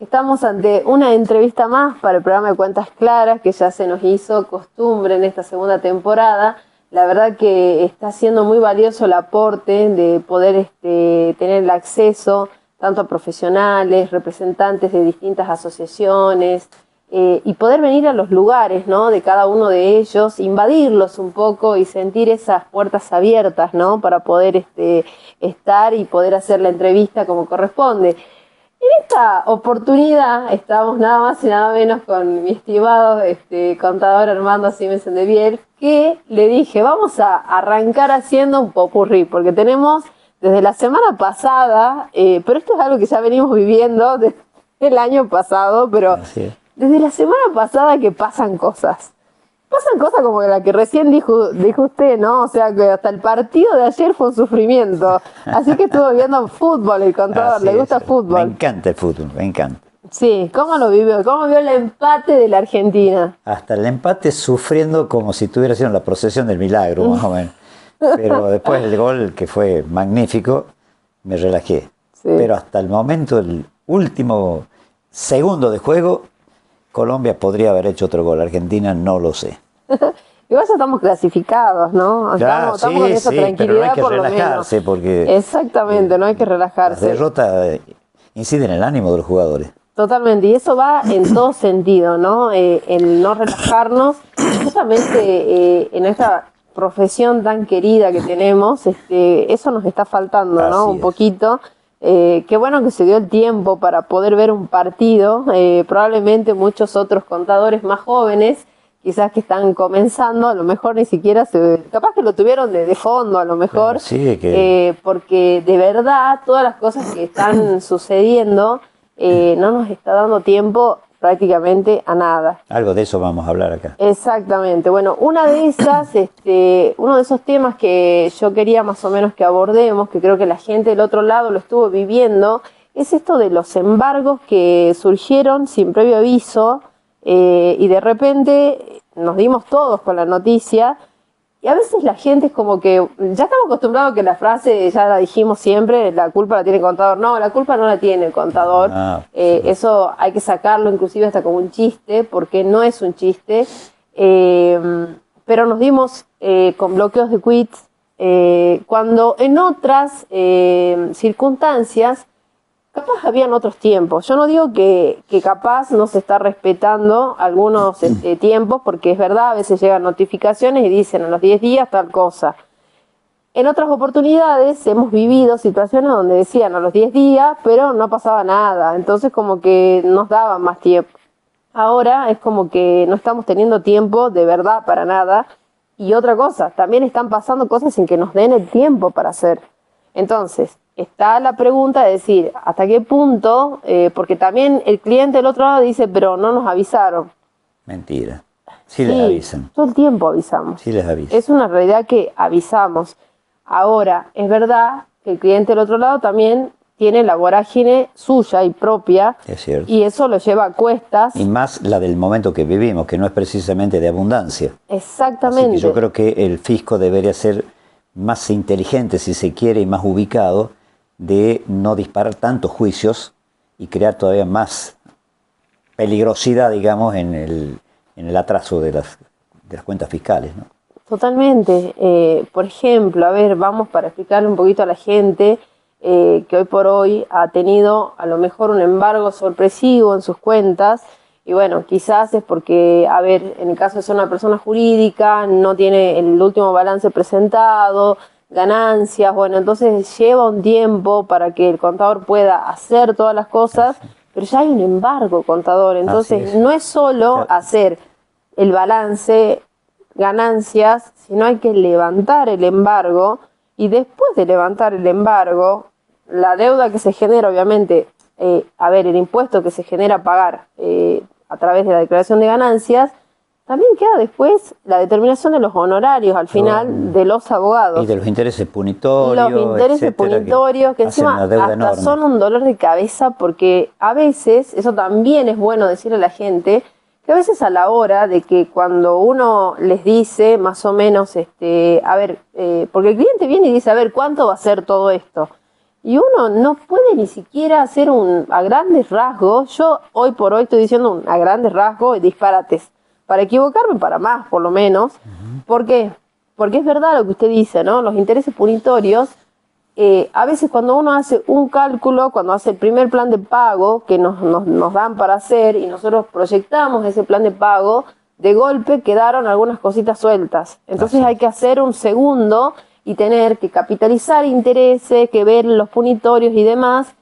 Estamos ante una entrevista más para el programa de Cuentas Claras, que ya se nos hizo costumbre en esta segunda temporada. La verdad que está siendo muy valioso el aporte de poder tener el acceso tanto a profesionales, representantes de distintas asociaciones, y poder venir a los lugares, ¿no?, de cada uno de ellos, invadirlos un poco y sentir esas puertas abiertas, ¿no?, para poder estar y poder hacer la entrevista como corresponde. En esta oportunidad estamos nada más y nada menos con mi estimado contador Armando Siemens de Biel, que le dije, vamos a arrancar haciendo un popurrí, porque tenemos desde la semana pasada, pero esto es algo que ya venimos viviendo desde el año pasado, pero desde la semana pasada que pasan cosas. Pasan cosas como la que recién dijo usted, ¿no? O sea, que hasta el partido de ayer fue un sufrimiento. Así que estuvo viendo fútbol el contador, le gusta fútbol. Me encanta el fútbol, me encanta. Sí, ¿cómo lo vivió? ¿Cómo vio el empate de la Argentina? Hasta el empate sufriendo como si estuviera haciendo la procesión del milagro, más o menos. Pero después el gol, que fue magnífico, me relajé. Sí. Pero hasta el momento, el último segundo de juego, Colombia podría haber hecho otro gol, Argentina no lo sé. Igual ya estamos clasificados, ¿no? Claro, estamos con esa tranquilidad, pero no hay que por relajarse lo menos. porque... Exactamente, no hay que relajarse. La derrota incide en el ánimo de los jugadores. Totalmente, y eso va en todo sentido, ¿no? El no relajarnos, justamente en esta profesión tan querida que tenemos, eso nos está faltando, ¿no? Un poquito. Qué bueno que se dio el tiempo para poder ver un partido. Probablemente muchos otros contadores más jóvenes, quizás que están comenzando, a lo mejor ni siquiera capaz que lo tuvieron de fondo, a lo mejor, porque de verdad todas las cosas que están sucediendo no nos está dando tiempo prácticamente a nada. Algo de eso vamos a hablar acá. Exactamente. Bueno, una de esas, uno de esos temas que yo quería más o menos que abordemos, que creo que la gente del otro lado lo estuvo viviendo, es esto de los embargos que surgieron sin previo aviso, y de repente nos dimos todos con la noticia. Y a veces la gente es como que, ya estamos acostumbrados a que la frase, ya la dijimos siempre, la culpa la tiene el contador. No, la culpa no la tiene el contador. Eso hay que sacarlo inclusive hasta como un chiste, porque no es un chiste. Pero nos dimos con bloqueos de quits, cuando en otras circunstancias capaz habían otros tiempos. Yo no digo que capaz no se está respetando algunos tiempos, porque es verdad, a veces llegan notificaciones y dicen a los 10 días tal cosa. En otras oportunidades hemos vivido situaciones donde decían a los 10 días, pero no pasaba nada. Entonces como que nos daban más tiempo. Ahora es como que no estamos teniendo tiempo de verdad para nada. Y otra cosa, también están pasando cosas sin que nos den el tiempo para hacer. Entonces, está la pregunta de decir, ¿hasta qué punto? Porque también el cliente del otro lado dice, pero no nos avisaron. Mentira. Sí les avisan. Todo el tiempo avisamos. Sí les avisan. Es una realidad que avisamos. Ahora, es verdad que el cliente del otro lado también tiene la vorágine suya y propia. Es cierto. Y eso lo lleva a cuestas. Y más la del momento que vivimos, que no es precisamente de abundancia. Exactamente. Así que yo creo que el fisco debería ser más inteligente, si se quiere, y más ubicado, de no disparar tantos juicios y crear todavía más peligrosidad, digamos, en el atraso de las cuentas fiscales, ¿no? Totalmente. Por ejemplo, a ver, vamos para explicarle un poquito a la gente que hoy por hoy ha tenido a lo mejor un embargo sorpresivo en sus cuentas. Y bueno, quizás es porque, a ver, en el caso de ser una persona jurídica, no tiene el último balance presentado, ganancias, bueno, entonces lleva un tiempo para que el contador pueda hacer todas las cosas, pero ya hay un embargo, contador. Entonces no es solo hacer el balance, ganancias, sino hay que levantar el embargo, y después de levantar el embargo, la deuda que se genera, obviamente, el impuesto que se genera a pagar a través de la declaración de ganancias, también queda después la determinación de los honorarios al final de los abogados. Y de los intereses punitorios. Y los intereses punitorios, que encima hasta enorme. Son un dolor de cabeza, porque a veces, eso también es bueno decirle a la gente, que a veces a la hora de que cuando uno les dice más o menos, porque el cliente viene y dice, a ver, ¿cuánto va a ser todo esto? Y uno no puede ni siquiera hacer a grandes rasgos, yo hoy por hoy estoy diciendo a grandes rasgos disparates, para equivocarme para más, por lo menos. ¿Por qué? Porque es verdad lo que usted dice, ¿no? Los intereses punitorios, a veces cuando uno hace un cálculo, cuando hace el primer plan de pago que nos dan para hacer y nosotros proyectamos ese plan de pago, de golpe quedaron algunas cositas sueltas. Entonces hay que hacer un segundo y tener que capitalizar intereses, que ver los punitorios y demás.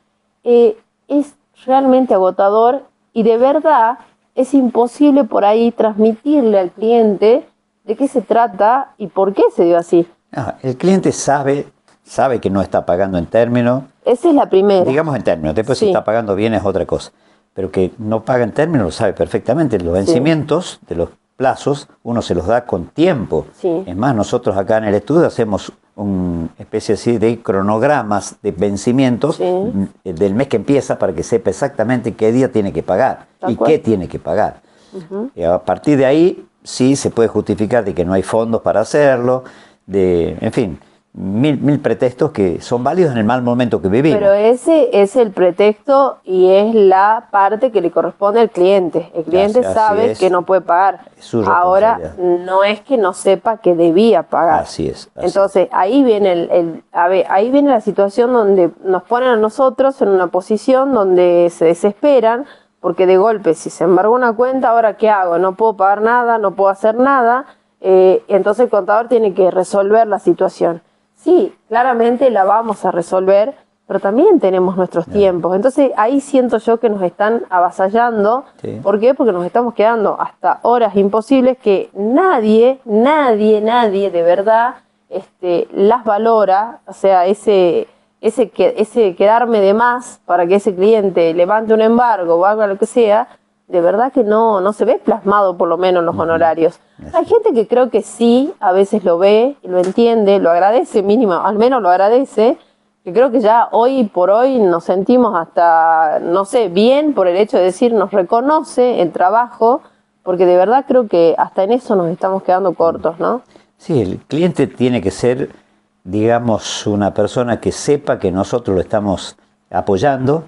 Es realmente agotador y de verdad es imposible por ahí transmitirle al cliente de qué se trata y por qué se dio así. El cliente sabe que no está pagando en términos. Esa es la primera. Digamos en términos, después si está pagando bien es otra cosa. Pero que no paga en términos lo sabe perfectamente. Los vencimientos de los plazos uno se los da con tiempo. Sí. Es más, nosotros acá en el estudio hacemos una especie así de cronogramas de vencimientos del mes que empieza para que sepa exactamente qué día tiene que pagar y qué tiene que pagar. Y a partir de ahí sí se puede justificar de que no hay fondos para hacerlo, en fin, mil pretextos que son válidos en el mal momento que vivimos. Pero ese es el pretexto y es la parte que le corresponde al cliente. El cliente sabe que no puede pagar. Ahora, no es que no sepa que debía pagar. Así es. Entonces, ahí viene ahí viene la situación donde nos ponen a nosotros en una posición donde se desesperan, porque de golpe, si se embargó una cuenta, ¿ahora qué hago? No puedo pagar nada, no puedo hacer nada. Entonces el contador tiene que resolver la situación. Sí, claramente la vamos a resolver, pero también tenemos nuestros tiempos. Entonces ahí siento yo que nos están avasallando. Sí. ¿Por qué? Porque nos estamos quedando hasta horas imposibles que nadie de verdad las valora. O sea, ese quedarme de más para que ese cliente levante un embargo o haga lo que sea, de verdad que no se ve plasmado por lo menos en los honorarios. Hay gente que creo que sí, a veces lo ve, lo entiende, lo agradece mínimo, al menos lo agradece, que creo que ya hoy por hoy nos sentimos hasta, no sé, bien por el hecho de decir nos reconoce el trabajo, porque de verdad creo que hasta en eso nos estamos quedando cortos, ¿no? Sí, el cliente tiene que ser, digamos, una persona que sepa que nosotros lo estamos apoyando,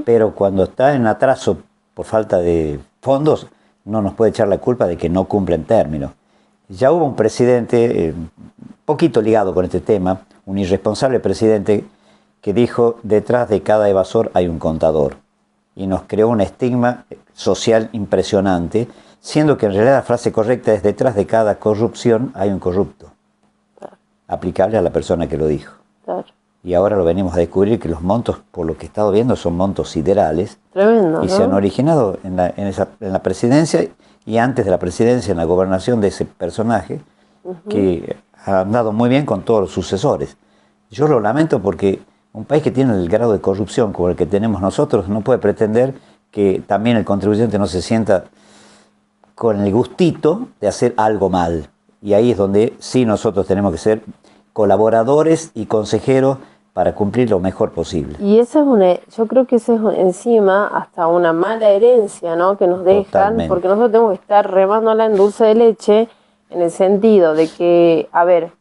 pero cuando está en atraso por falta de fondos, no nos puede echar la culpa de que no cumplen términos. Ya hubo un presidente, poquito ligado con este tema, un irresponsable presidente que dijo, detrás de cada evasor hay un contador. Y nos creó un estigma social impresionante, siendo que en realidad la frase correcta es, detrás de cada corrupción hay un corrupto. Claro. Aplicable a la persona que lo dijo. Claro. Y ahora lo venimos a descubrir que los montos, por lo que he estado viendo, son montos siderales. Tremendo, y ¿no? Se han originado en la presidencia y antes de la presidencia en la gobernación de ese personaje, que ha andado muy bien con todos los sucesores. Yo lo lamento porque un país que tiene el grado de corrupción como el que tenemos nosotros no puede pretender que también el contribuyente no se sienta con el gustito de hacer algo mal. Y ahí es donde sí nosotros tenemos que ser colaboradores y consejeros para cumplir lo mejor posible. Y esa yo creo que eso es encima hasta una mala herencia, ¿no? Que nos dejan. Totalmente. Porque nosotros tenemos que estar remándola en dulce de leche, en el sentido de que, a ver,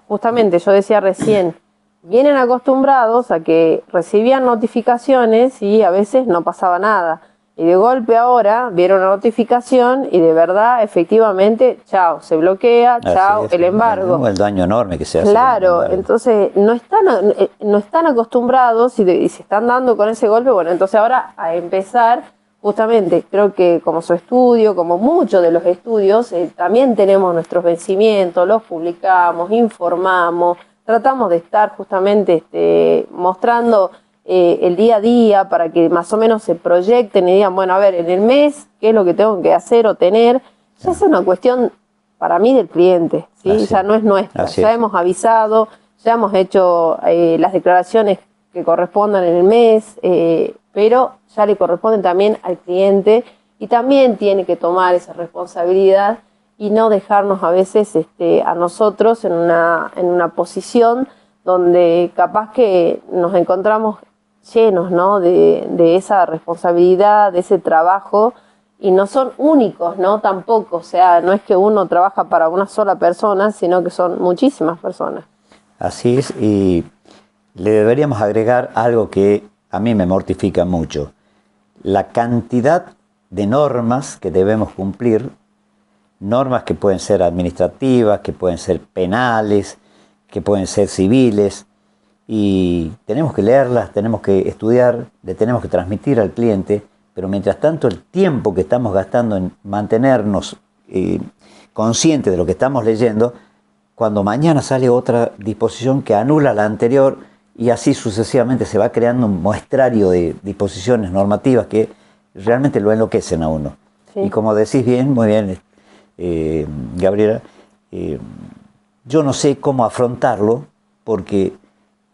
justamente yo decía recién, vienen acostumbrados a que recibían notificaciones y a veces no pasaba nada. Y de golpe ahora vieron una notificación y de verdad, efectivamente, chao, se bloquea, chao, el embargo. El daño enorme que se hace. Claro, entonces no están acostumbrados y se están dando con ese golpe. Bueno, entonces ahora a empezar, justamente, creo que como su estudio, como muchos de los estudios, también tenemos nuestros vencimientos, los publicamos, informamos, tratamos de estar justamente mostrando el día a día para que más o menos se proyecten y digan, bueno, a ver, en el mes, ¿qué es lo que tengo que hacer o tener? Ya es una cuestión para mí del cliente, ¿sí? Ya no es nuestra, ya hemos avisado, ya hemos hecho las declaraciones que correspondan en el mes, pero ya le corresponden también al cliente y también tiene que tomar esa responsabilidad y no dejarnos a veces a nosotros en una posición donde capaz que nos encontramos llenos, ¿no? de esa responsabilidad, de ese trabajo, y no son únicos, ¿no? Tampoco, o sea, no es que uno trabaja para una sola persona, sino que son muchísimas personas. Así es, y le deberíamos agregar algo que a mí me mortifica mucho. La cantidad de normas que debemos cumplir, normas que pueden ser administrativas, que pueden ser penales, que pueden ser civiles, y tenemos que leerlas, tenemos que estudiar, le tenemos que transmitir al cliente, pero mientras tanto el tiempo que estamos gastando en mantenernos conscientes de lo que estamos leyendo, cuando mañana sale otra disposición que anula la anterior, y así sucesivamente se va creando un muestrario de disposiciones normativas que realmente lo enloquecen a uno. Sí. Y como decís bien, muy bien, Gabriela, yo no sé cómo afrontarlo, porque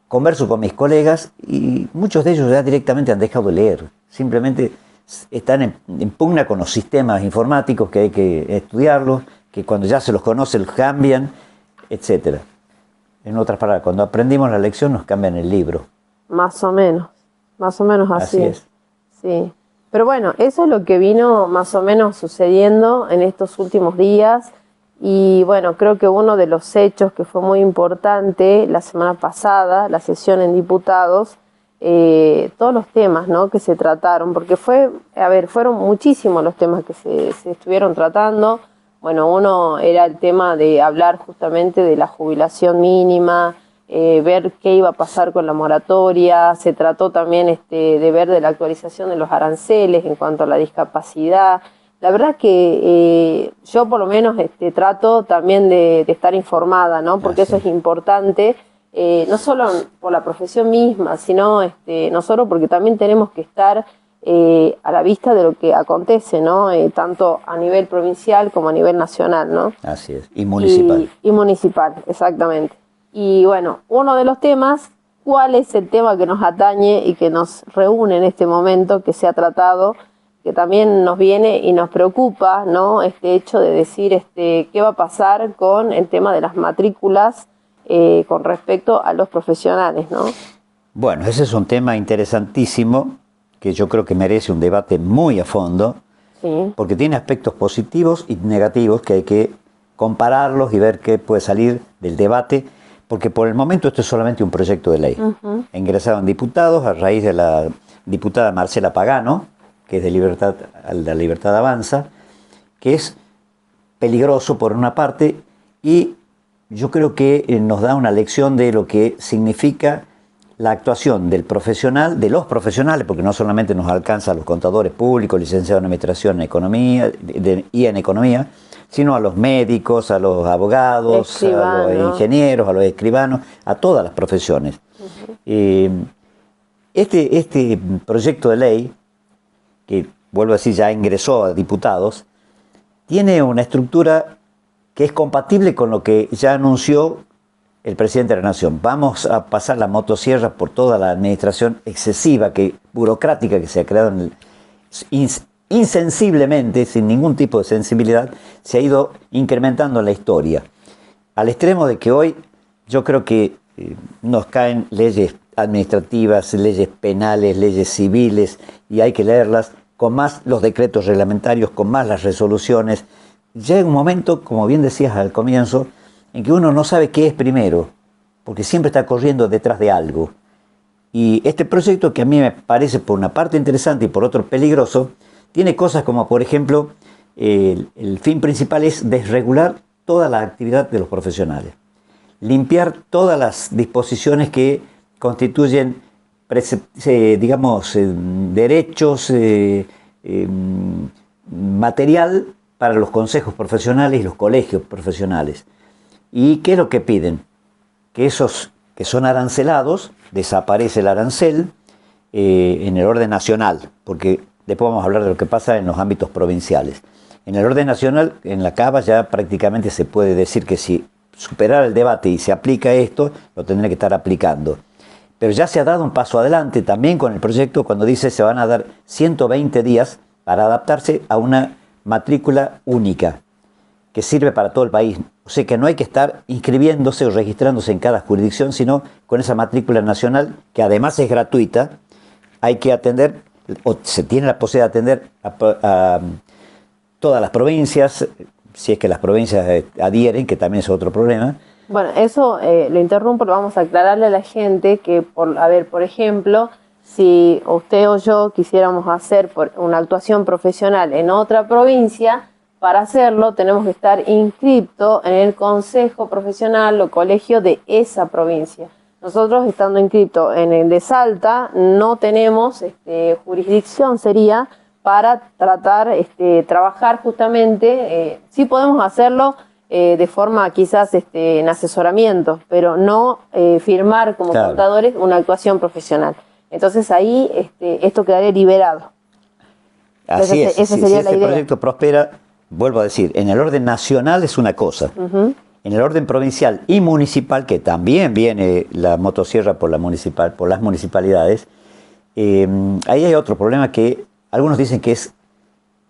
converso con mis colegas y muchos de ellos ya directamente han dejado de leer. Simplemente están en pugna con los sistemas informáticos, que hay que estudiarlos, que cuando ya se los conoce los cambian, etcétera. En otras palabras, cuando aprendimos la lección nos cambian el libro. Más o menos así es. Sí. Pero bueno, eso es lo que vino más o menos sucediendo en estos últimos días. Y bueno, creo que uno de los hechos que fue muy importante la semana pasada, la sesión en diputados, todos los temas, ¿no?, que se trataron, porque fueron muchísimos los temas que se estuvieron tratando. Bueno, uno era el tema de hablar justamente de la jubilación mínima, ver qué iba a pasar con la moratoria. Se trató también de ver de la actualización de los aranceles en cuanto a la discapacidad. La verdad que yo por lo menos trato también de estar informada, ¿no? Porque eso es importante, no solo por la profesión misma, sino nosotros, porque también tenemos que estar a la vista de lo que acontece, ¿no? Tanto a nivel provincial como a nivel nacional, ¿no? Así es, y municipal. Y municipal, exactamente. Y bueno, uno de los temas, ¿cuál es el tema que nos atañe y que nos reúne en este momento, que se ha tratado, que también nos viene y nos preocupa, ¿no? Este hecho de decir qué va a pasar con el tema de las matrículas con respecto a los profesionales, ¿no? Bueno, ese es un tema interesantísimo, que yo creo que merece un debate muy a fondo, sí, porque tiene aspectos positivos y negativos que hay que compararlos y ver qué puede salir del debate, porque por el momento esto es solamente un proyecto de ley. Ingresaron diputados a raíz de la diputada Marcela Pagano, que es de la Libertad Avanza, que es peligroso por una parte, y yo creo que nos da una lección de lo que significa la actuación del profesional, de los profesionales, porque no solamente nos alcanza a los contadores públicos, licenciados en administración en economía, y en economía, sino a los médicos, a los abogados, a los ingenieros, a los escribanos, a todas las profesiones. Este proyecto de ley, que vuelvo a decir ya ingresó a diputados, tiene una estructura que es compatible con lo que ya anunció el presidente de la Nación. Vamos a pasar la motosierra por toda la administración excesiva, burocrática que se ha creado insensiblemente, sin ningún tipo de sensibilidad, se ha ido incrementando en la historia. Al extremo de que hoy yo creo que nos caen leyes administrativas, leyes penales, leyes civiles, y hay que leerlas, con más los decretos reglamentarios, con más las resoluciones. Llega un momento, como bien decías al comienzo, en que uno no sabe qué es primero, porque siempre está corriendo detrás de algo. Y este proyecto, que a mí me parece por una parte interesante y por otro peligroso, tiene cosas como, por ejemplo, el fin principal es desregular toda la actividad de los profesionales, limpiar todas las disposiciones que constituyen, digamos, derechos, material para los consejos profesionales y los colegios profesionales. ¿Y qué es lo que piden? Que esos que son arancelados, desaparece el arancel en el orden nacional, porque después vamos a hablar de lo que pasa en los ámbitos provinciales. En el orden nacional, en la Cava ya prácticamente se puede decir que si superara el debate y se aplica esto, lo tendrá que estar aplicando. Pero ya se ha dado un paso adelante también con el proyecto cuando dice se van a dar 120 días para adaptarse a una matrícula única que sirve para todo el país. O sea que no hay que estar inscribiéndose o registrándose en cada jurisdicción, sino con esa matrícula nacional, que además es gratuita. Hay que atender, o se tiene la posibilidad de atender a todas las provincias, si es que las provincias adhieren, que también es otro problema, Bueno, eso lo interrumpo, lo vamos a aclararle a la gente que, por ejemplo, si usted o yo quisiéramos hacer una actuación profesional en otra provincia, para hacerlo tenemos que estar inscripto en el consejo profesional o colegio de esa provincia. Nosotros, estando inscriptos en el de Salta, no tenemos jurisdicción, sería, para trabajar justamente. Sí podemos hacerlo de forma quizás en asesoramiento, pero no firmar como contadores una actuación profesional. Entonces ahí esto quedaría liberado. Así es. Esa sería la idea. Si este proyecto prospera, vuelvo a decir, en el orden nacional es una cosa. En el orden provincial y municipal, que también viene la motosierra por las municipalidades, ahí hay otro problema que algunos dicen que es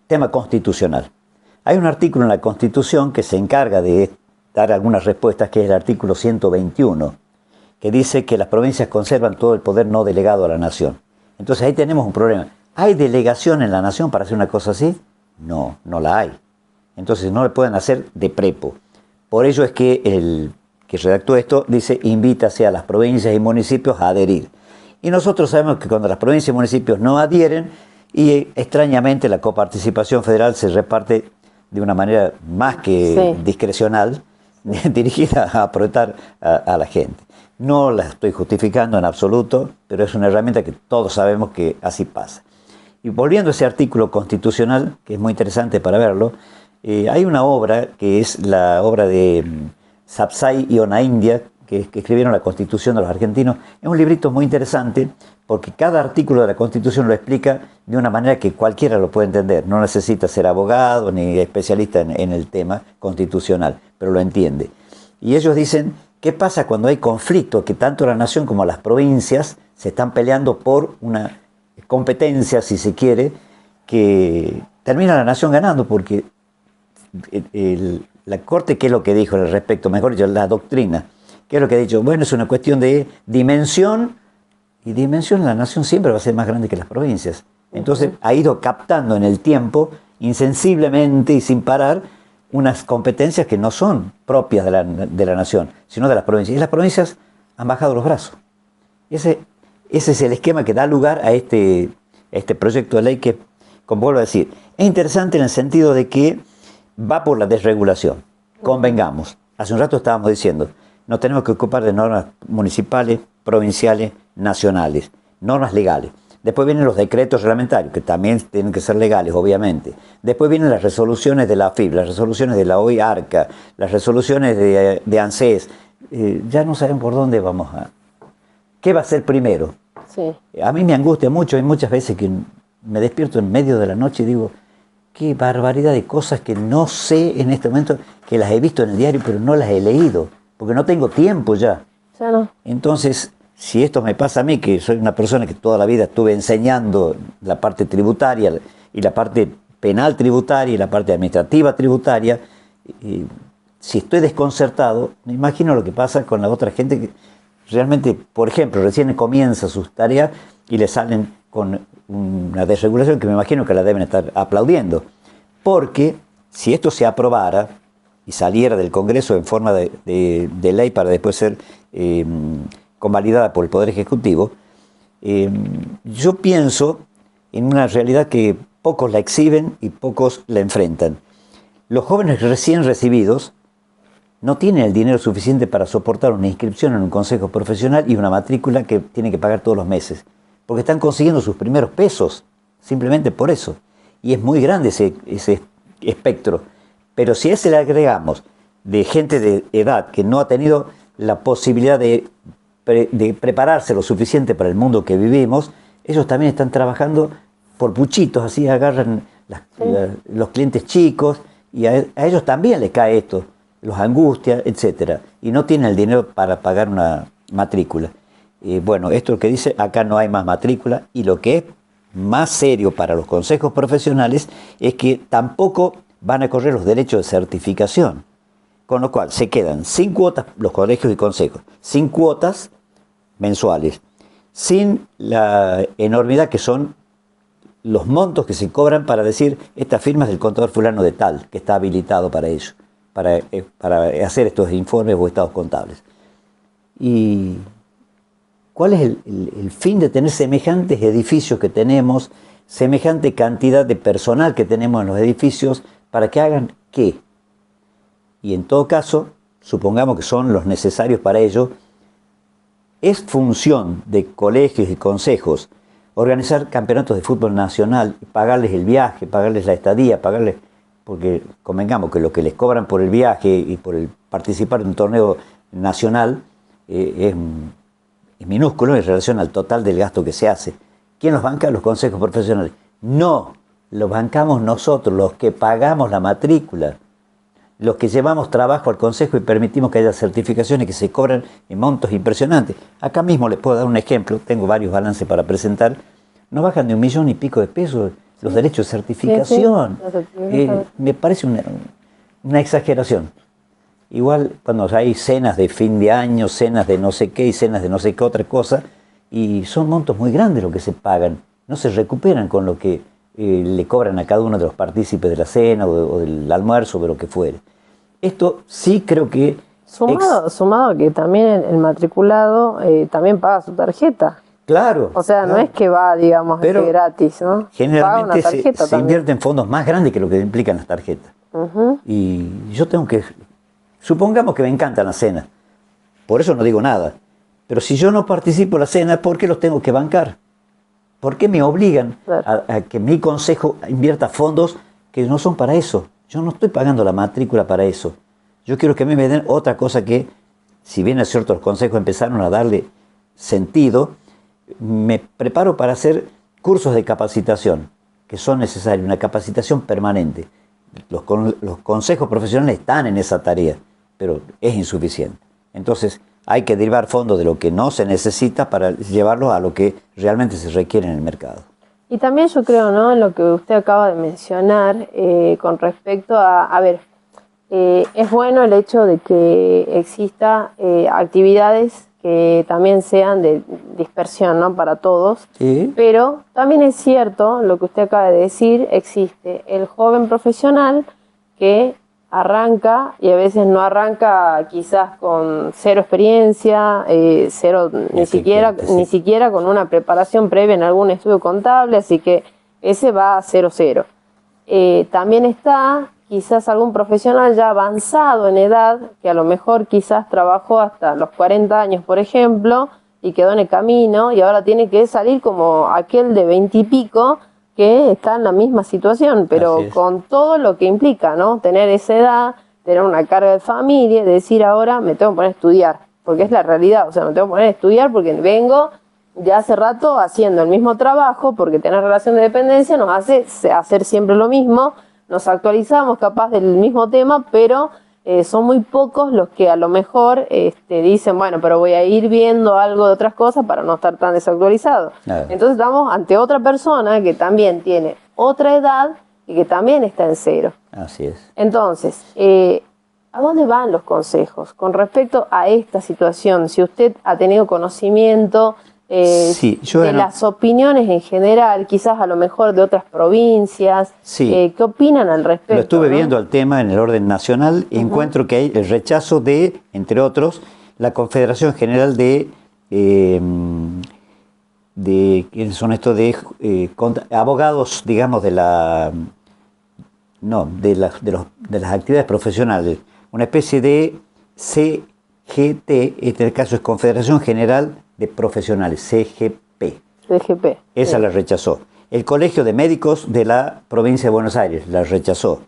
tema constitucional. Hay un artículo en la Constitución que se encarga de dar algunas respuestas, que es el artículo 121, que dice que las provincias conservan todo el poder no delegado a la nación. Entonces ahí tenemos un problema. ¿Hay delegación en la nación para hacer una cosa así? No, no la hay. Entonces no le pueden hacer de prepo. Por ello es que el que redactó esto dice: invítase a las provincias y municipios a adherir. Y nosotros sabemos que cuando las provincias y municipios no adhieren, y extrañamente la coparticipación federal se reparte de una manera más que discrecional, dirigida a apretar a la gente. No la estoy justificando en absoluto, pero es una herramienta que todos sabemos que así pasa. Y volviendo a ese artículo constitucional, que es muy interesante para verlo, hay una obra que es la obra de Sapsay y Onaindia, que escribieron la Constitución de los argentinos. Es un librito muy interesante porque cada artículo de la Constitución lo explica de una manera que cualquiera lo puede entender. No necesita ser abogado ni especialista en el tema constitucional, pero lo entiende. Y ellos dicen: ¿qué pasa cuando hay conflicto? Que tanto la nación como las provincias se están peleando por una competencia, si se quiere, que termina la nación ganando, porque la Corte, ¿qué es lo que dijo al respecto? Mejor dicho, la doctrina, ¿qué es lo que ha dicho? Bueno, es una cuestión de dimensión, y dimensión la nación siempre va a ser más grande que las provincias. Entonces ha ido captando en el tiempo, insensiblemente y sin parar, unas competencias que no son propias de la nación, sino de las provincias. Y las provincias han bajado los brazos. Ese es el esquema que da lugar a este proyecto de ley que, como vuelvo a decir, es interesante en el sentido de que va por la desregulación. Convengamos. Hace un rato estábamos diciendo, nos tenemos que ocupar de normas municipales, provinciales, nacionales, normas legales. Después vienen los decretos reglamentarios, que también tienen que ser legales, obviamente. Después vienen las resoluciones de la AFIP, las resoluciones de la OI-ARCA, las resoluciones de ANSES. Ya no sabemos por dónde vamos a... ¿Qué va a ser primero? Sí. A mí me angustia mucho. Hay muchas veces que me despierto en medio de la noche y digo: qué barbaridad de cosas que no sé en este momento, que las he visto en el diario, pero no las he leído, porque no tengo tiempo ya. Ya no. Entonces, si esto me pasa a mí, que soy una persona que toda la vida estuve enseñando la parte tributaria y la parte penal tributaria y la parte administrativa tributaria, si estoy desconcertado, me imagino lo que pasa con la otra gente que realmente, por ejemplo, recién comienza sus tareas y le salen con una desregulación que me imagino que la deben estar aplaudiendo. Porque si esto se aprobara y saliera del Congreso en forma de ley para después ser convalidada por el Poder Ejecutivo, yo pienso en una realidad que pocos la exhiben y pocos la enfrentan. Los jóvenes recién recibidos no tienen el dinero suficiente para soportar una inscripción en un consejo profesional y una matrícula que tienen que pagar todos los meses, porque están consiguiendo sus primeros pesos, simplemente por eso. Y es muy grande ese espectro. Pero si a ese le agregamos de gente de edad que no ha tenido la posibilidad de prepararse lo suficiente para el mundo que vivimos, ellos también están trabajando por puchitos, así agarran los clientes chicos, y a ellos también les cae esto, los angustia, etcétera, y no tienen el dinero para pagar una matrícula. Bueno, esto es lo que dice: acá no hay más matrícula, y lo que es más serio para los consejos profesionales es que tampoco van a correr los derechos de certificación, con lo cual se quedan sin cuotas los colegios y consejos, sin cuotas mensuales, sin la enormidad que son los montos que se cobran para decir: esta firma es del contador fulano de tal, que está habilitado para ello. para hacer estos informes o estados contables. ¿Y cuál es el fin de tener semejantes edificios que tenemos, semejante cantidad de personal que tenemos en los edificios, para que hagan qué? Y en todo caso, supongamos que son los necesarios para ello, es función de colegios y consejos organizar campeonatos de fútbol nacional, pagarles el viaje, pagarles la estadía, pagarles, porque convengamos que lo que les cobran por el viaje y por el participar en un torneo nacional es minúsculo en relación al total del gasto que se hace. ¿Quién los banca? Los consejos profesionales. No, los bancamos nosotros, los que pagamos la matrícula, los que llevamos trabajo al consejo y permitimos que haya certificaciones que se cobran en montos impresionantes. Acá mismo les puedo dar un ejemplo, tengo varios balances para presentar, nos bajan de 1,5 millones de pesos los derechos de certificación. Me parece una exageración. Igual cuando hay cenas de fin de año, cenas de no sé qué y cenas de no sé qué otra cosa, y son montos muy grandes los que se pagan, no se recuperan con lo que le cobran a cada uno de los partícipes de la cena o del almuerzo, de lo que fuere. Esto sí creo que... Sumado que también el matriculado también paga su tarjeta. Claro. O sea, claro. No es que va, digamos, pero gratis, ¿no? Generalmente se invierte en fondos más grandes que lo que implican las tarjetas. Y yo tengo que... Supongamos que me encantan las cenas. Por eso no digo nada. Pero si yo no participo en la cena, ¿por qué los tengo que bancar? ¿Por qué me obligan a que mi consejo invierta fondos que no son para eso? Yo no estoy pagando la matrícula para eso. Yo quiero que a mí me den otra cosa que, si bien es cierto, los consejos empezaron a darle sentido, me preparo para hacer cursos de capacitación, que son necesarios, una capacitación permanente. Los consejos profesionales están en esa tarea, pero es insuficiente. Entonces, hay que derivar fondos de lo que no se necesita para llevarlos a lo que realmente se requiere en el mercado. Y también yo creo, ¿no?, en lo que usted acaba de mencionar con respecto a ver, es bueno el hecho de que exista actividades que también sean de dispersión, ¿no?, para todos, sí. Pero también es cierto lo que usted acaba de decir, existe el joven profesional que arranca y a veces no arranca quizás con cero experiencia, ni siquiera con una preparación previa en algún estudio contable, así que ese va a 0-0. También está quizás algún profesional ya avanzado en edad, que a lo mejor quizás trabajó hasta los 40 años, por ejemplo, y quedó en el camino, y ahora tiene que salir como aquel de 20 y pico, que está en la misma situación, pero con todo lo que implica, ¿no? Tener esa edad, tener una carga de familia, de decir ahora me tengo que poner a estudiar, porque es la realidad, o sea, me tengo que poner a estudiar porque vengo ya hace rato haciendo el mismo trabajo, porque tener relación de dependencia nos hace hacer siempre lo mismo, nos actualizamos capaz del mismo tema, pero son muy pocos los que a lo mejor dicen, bueno, pero voy a ir viendo algo de otras cosas para no estar tan desactualizado. Entonces estamos ante otra persona que también tiene otra edad y que también está en cero. Así es. Entonces, ¿a dónde van los consejos con respecto a esta situación? Si usted ha tenido conocimiento de las opiniones en general, quizás a lo mejor de otras provincias, ¿qué opinan al respecto? Lo estuve viendo al tema en el orden nacional y encuentro que hay el rechazo de, entre otros, la Confederación General de ¿quiénes son estos? De abogados, digamos, de las actividades profesionales, una especie de CGT, en este caso es Confederación General de Profesionales, CGP. Esa la rechazó. El Colegio de Médicos de la Provincia de Buenos Aires la rechazó.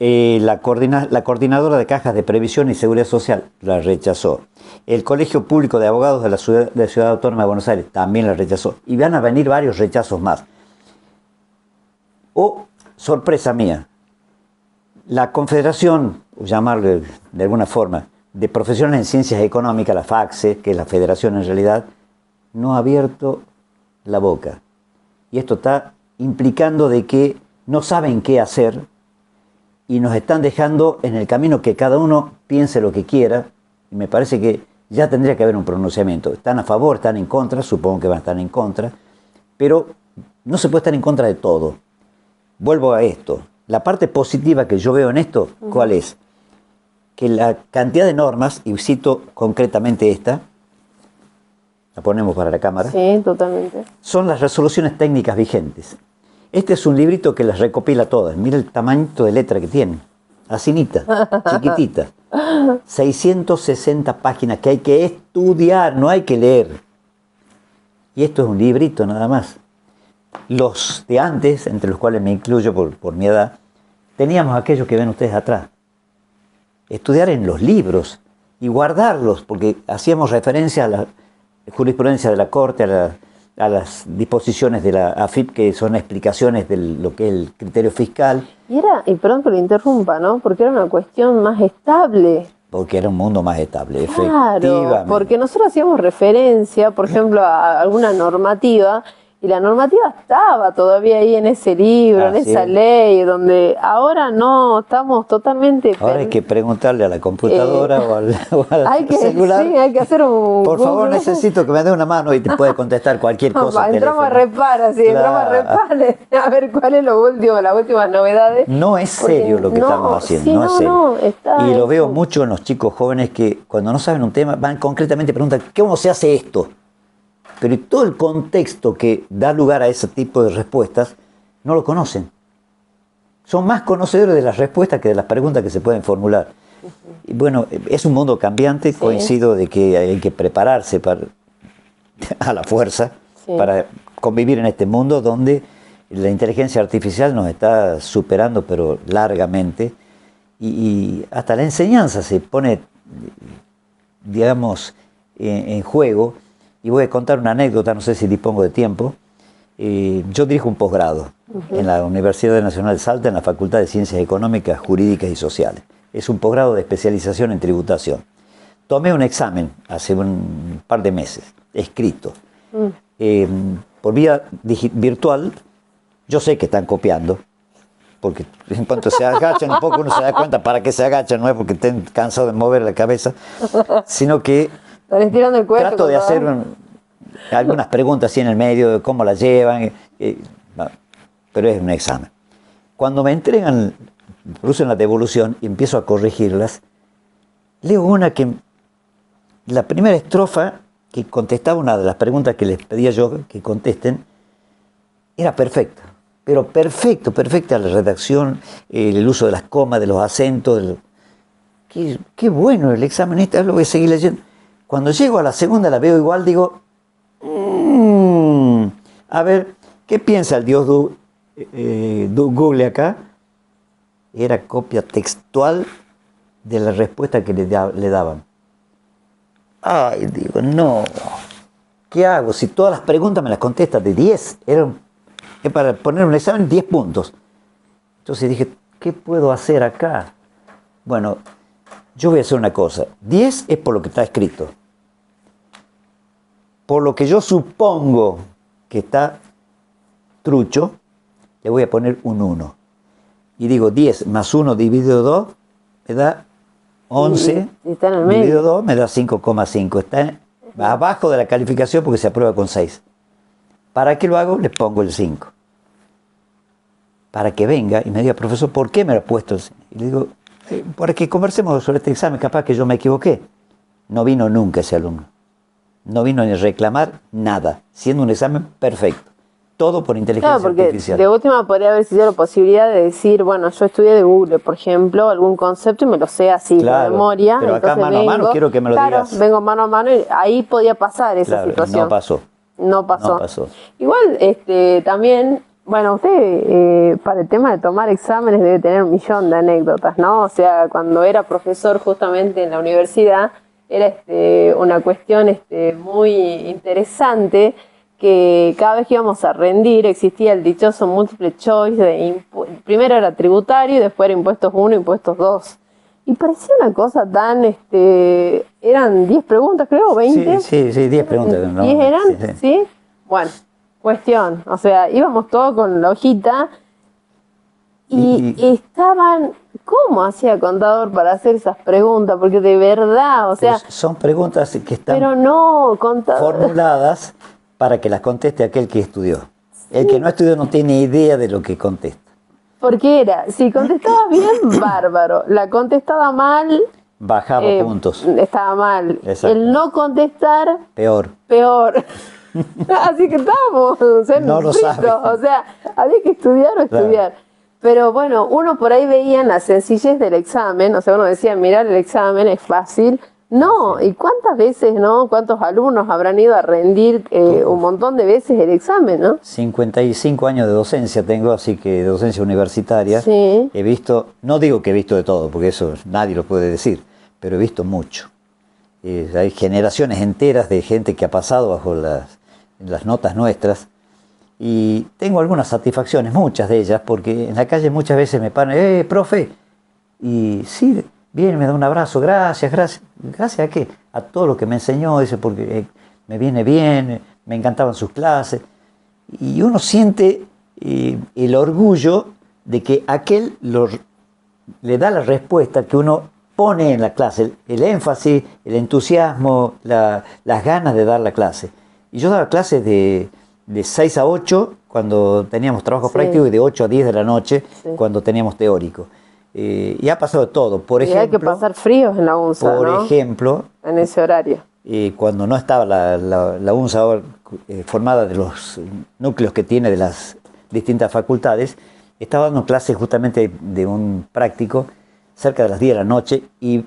La Coordinadora de Cajas de Previsión y Seguridad Social la rechazó. El Colegio Público de Abogados de la Ciudad Autónoma de Buenos Aires también la rechazó. Y van a venir varios rechazos más. Sorpresa mía, la Confederación, llamarle de alguna forma, de Profesionales en Ciencias Económicas, la FACSE, que es la federación en realidad, no ha abierto la boca. Y esto está implicando de que no saben qué hacer y nos están dejando en el camino que cada uno piense lo que quiera. Y me parece que ya tendría que haber un pronunciamiento. Están a favor, están en contra, supongo que van a estar en contra, pero no se puede estar en contra de todo. Vuelvo a esto. La parte positiva que yo veo en esto, ¿cuál es? que la cantidad de normas, y cito concretamente esta, la ponemos para la cámara. Sí, totalmente. Son las resoluciones técnicas vigentes. Este es un librito que las recopila todas. Mira el tamaño de letra que tiene. Asinita, chiquitita. 660 páginas que hay que estudiar, no hay que leer. Y esto es un librito nada más. Los de antes, entre los cuales me incluyo por mi edad, teníamos aquellos que ven ustedes atrás. Estudiar en los libros y guardarlos, porque hacíamos referencia a la jurisprudencia de la Corte, a las disposiciones de la AFIP, que son explicaciones de lo que es el criterio fiscal. Y perdón que lo interrumpa, ¿no? Porque era una cuestión más estable. Porque era un mundo más estable, claro, efectivamente. Porque nosotros hacíamos referencia, por ejemplo, a alguna normativa, y la normativa estaba todavía ahí en ese libro, en esa ley, donde ahora no, estamos totalmente... Ahora hay que preguntarle a la computadora o al celular. Sí, hay que hacer un... Por favor, necesito que me dé una mano y te puede contestar cualquier cosa. Entramos a Repara, sí, entramos a Repara, a ver cuál es lo último, las últimas novedades. No es serio lo que estamos haciendo, sí, no es serio. Y lo veo eso. mucho en los chicos jóvenes que cuando no saben un tema van concretamente y preguntan, ¿cómo se hace esto? Pero todo el contexto que da lugar a ese tipo de respuestas no lo conocen. Son más conocedores de las respuestas que de las preguntas que se pueden formular. Y bueno, es un mundo cambiante, sí. Coincido de que hay que prepararse a la fuerza para convivir en este mundo donde la inteligencia artificial nos está superando, pero largamente, y hasta la enseñanza se pone, digamos, en juego. Y voy a contar una anécdota, no sé si dispongo de tiempo. Yo dirijo un posgrado en la Universidad Nacional de Salta, en la Facultad de Ciencias Económicas, Jurídicas y Sociales. Es un posgrado de especialización en tributación. Tomé un examen hace un par de meses, escrito. Por vía virtual, yo sé que están copiando, porque en cuanto se agachan un poco uno se da cuenta para qué se agachan, no es porque estén cansados de mover la cabeza, sino que el cuerpo, trato de hacer algunas preguntas así en el medio de cómo las llevan, pero es un examen. Cuando me entregan, producen la devolución y empiezo a corregirlas, leo una que, la primera estrofa que contestaba una de las preguntas que les pedía yo que contesten, era perfecta, pero perfecta la redacción, el uso de las comas, de los acentos, qué bueno el examen, lo voy a seguir leyendo. Cuando llego a la segunda la veo igual, digo, a ver, ¿qué piensa el dios Google acá? Era copia textual de la respuesta que le daban. Ay, digo, no, ¿qué hago? Si todas las preguntas me las contesta de 10, es para poner un examen 10 puntos. Entonces dije, ¿qué puedo hacer acá? Bueno, yo voy a hacer una cosa. 10 es por lo que está escrito. Por lo que yo supongo que está trucho, le voy a poner un 1. Y digo, 10 más 1 dividido 2 me da 11. Está en el medio. Dividido 2 me da 5,5. Está abajo de la calificación porque se aprueba con 6. ¿Para qué lo hago? Le pongo el 5. Para que venga y me diga, profesor, ¿por qué me lo ha puesto el 5? Y le digo, para que conversemos sobre este examen, capaz que yo me equivoqué. No vino nunca ese alumno. No vino ni a reclamar nada, siendo un examen perfecto. Todo por inteligencia artificial. De última podría haber sido la posibilidad de decir, bueno, yo estudié de Google, por ejemplo, algún concepto y me lo sé así de memoria. Pero acá mano a mano quiero que me lo digas. Vengo mano a mano y ahí podía pasar esa situación. No pasó. Igual, también... Bueno, usted para el tema de tomar exámenes debe tener 1.000.000 de anécdotas, ¿no? O sea, cuando era profesor justamente en la universidad, era una cuestión muy interesante, que cada vez que íbamos a rendir existía el dichoso multiple choice, primero era tributario y después era impuestos 1, impuestos 2. Y parecía una cosa tan, eran 10 preguntas creo, 20. Sí, 10 preguntas. ¿No? 10 eran, ¿sí? Bueno. Cuestión, o sea, íbamos todos con la hojita y estaban, ¿cómo hacía contador para hacer esas preguntas? Porque de verdad, o sea... Pues son preguntas que están pero no, contador, formuladas para que las conteste aquel que estudió. Sí. El que no estudió no tiene idea de lo que contesta. Porque si contestaba bien, bárbaro, la contestaba mal... bajaba puntos. Estaba mal. Exacto. El no contestar, Peor. Así que estábamos no lo sabe. O sea, había que estudiar o estudiar. Claro. Pero bueno, uno por ahí veía la sencillez del examen, o sea, uno decía, mirar el examen es fácil. No, sí. ¿Y cuántas veces, no? ¿Cuántos alumnos habrán ido a rendir un montón de veces el examen, no? 55 años de docencia tengo, así que de docencia universitaria. Sí. He visto, no digo que he visto de todo, porque eso nadie lo puede decir, pero he visto mucho. Hay generaciones enteras de gente que ha pasado bajo las notas nuestras. Y tengo algunas satisfacciones, muchas de ellas, porque en la calle muchas veces me paran, profe, y sí, viene, me da un abrazo, gracias. ¿Gracias a qué? A todo lo que me enseñó, dice, porque me viene bien, me encantaban sus clases. Y uno siente el orgullo de que aquel le da la respuesta que uno pone en la clase, el énfasis, el entusiasmo, las ganas de dar la clase. Y yo daba clases de 6 a 8 cuando teníamos trabajos prácticos y de 8 a 10 de la noche cuando teníamos teórico. Y ha pasado todo. Por ejemplo, hay que pasar fríos en la UNSA, por ¿no? ejemplo, en ese horario. Cuando no estaba la UNSA formada de los núcleos que tiene de las distintas facultades, estaba dando clases justamente de un práctico cerca de las 10 de la noche y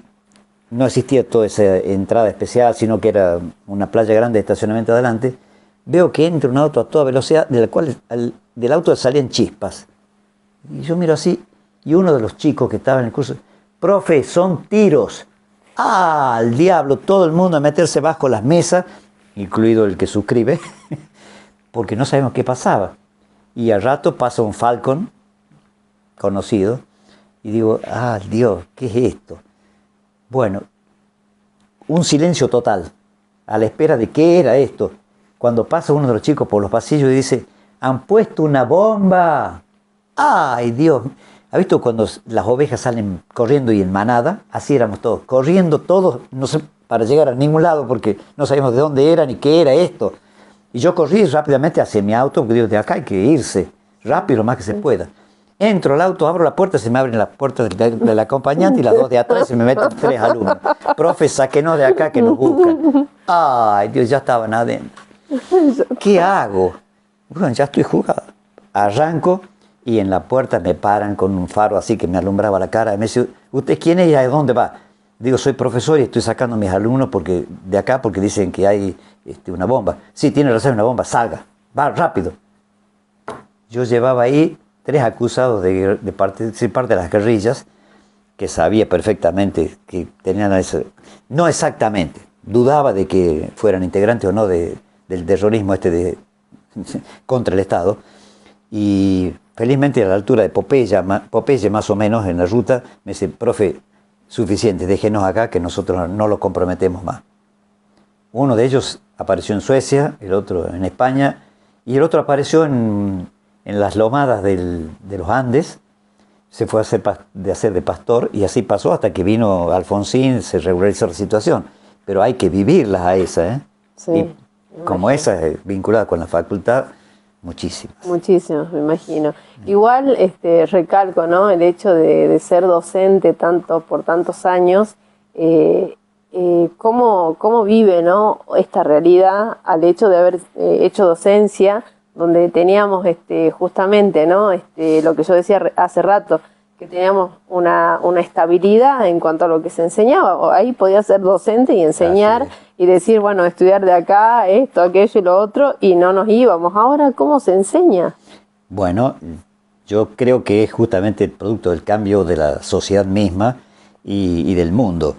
no existía toda esa entrada especial, sino que era una playa grande de estacionamiento adelante. Veo que entra un auto a toda velocidad, del auto salían chispas. Y yo miro así, y uno de los chicos que estaba en el curso, profe, son tiros. ¡Ah, al diablo! Todo el mundo a meterse bajo las mesas, incluido el que suscribe, porque no sabemos qué pasaba. Y al rato pasa un Falcon, conocido, y digo, ¡ah, Dios! ¿Qué es esto? Bueno, un silencio total, a la espera de qué era esto. Cuando pasa uno de los chicos por los pasillos y dice, ¡han puesto una bomba! ¡Ay, Dios! ¿Ha visto cuando las ovejas salen corriendo y en manada? Así éramos todos, corriendo todos, no sé, para llegar a ningún lado porque no sabíamos de dónde era ni qué era esto. Y yo corrí rápidamente hacia mi auto, porque digo, de acá hay que irse, rápido lo más que se pueda. Entro al auto, abro la puerta, se me abren las puertas del acompañante y las dos de atrás se me meten 3 alumnos. Profe, sáquenos de acá que nos buscan. ¡Ay, Dios, ya estaban adentro! ¿Qué hago? Bueno, ya estoy jugado. Arranco y en la puerta me paran con un faro así que me alumbraba la cara. Me dice, ¿usted quién es y a dónde va? Digo, soy profesor y estoy sacando a mis alumnos de acá porque dicen que hay una bomba. Sí, tiene razón, una bomba, salga, va rápido. Yo llevaba ahí 3 acusados de participar de las guerrillas que sabía perfectamente que tenían eso. No exactamente, dudaba de que fueran integrantes o no del terrorismo contra el Estado. Y felizmente a la altura de Popeye más o menos en la ruta, me dice, profe, suficiente, déjenos acá que nosotros no lo comprometemos más. Uno de ellos apareció en Suecia, el otro en España, y el otro apareció en las lomadas de los Andes, se fue a hacer de pastor, y así pasó hasta que vino Alfonsín, se regularizó la situación. Pero hay que vivirlas a esa, ¿eh? Sí, y como esa, vinculada con la facultad, muchísimas. Muchísimas, me imagino. Igual recalco, ¿no? El hecho de ser docente por tantos años, cómo vive, ¿no? Esta realidad al hecho de haber hecho docencia, donde teníamos justamente, ¿no? Lo que yo decía hace rato, que teníamos una estabilidad en cuanto a lo que se enseñaba. Ahí podía ser docente y enseñar y decir, bueno, estudiar de acá, esto, aquello y lo otro, y no nos íbamos. Ahora, ¿cómo se enseña? Bueno, yo creo que es justamente el producto del cambio de la sociedad misma y del mundo.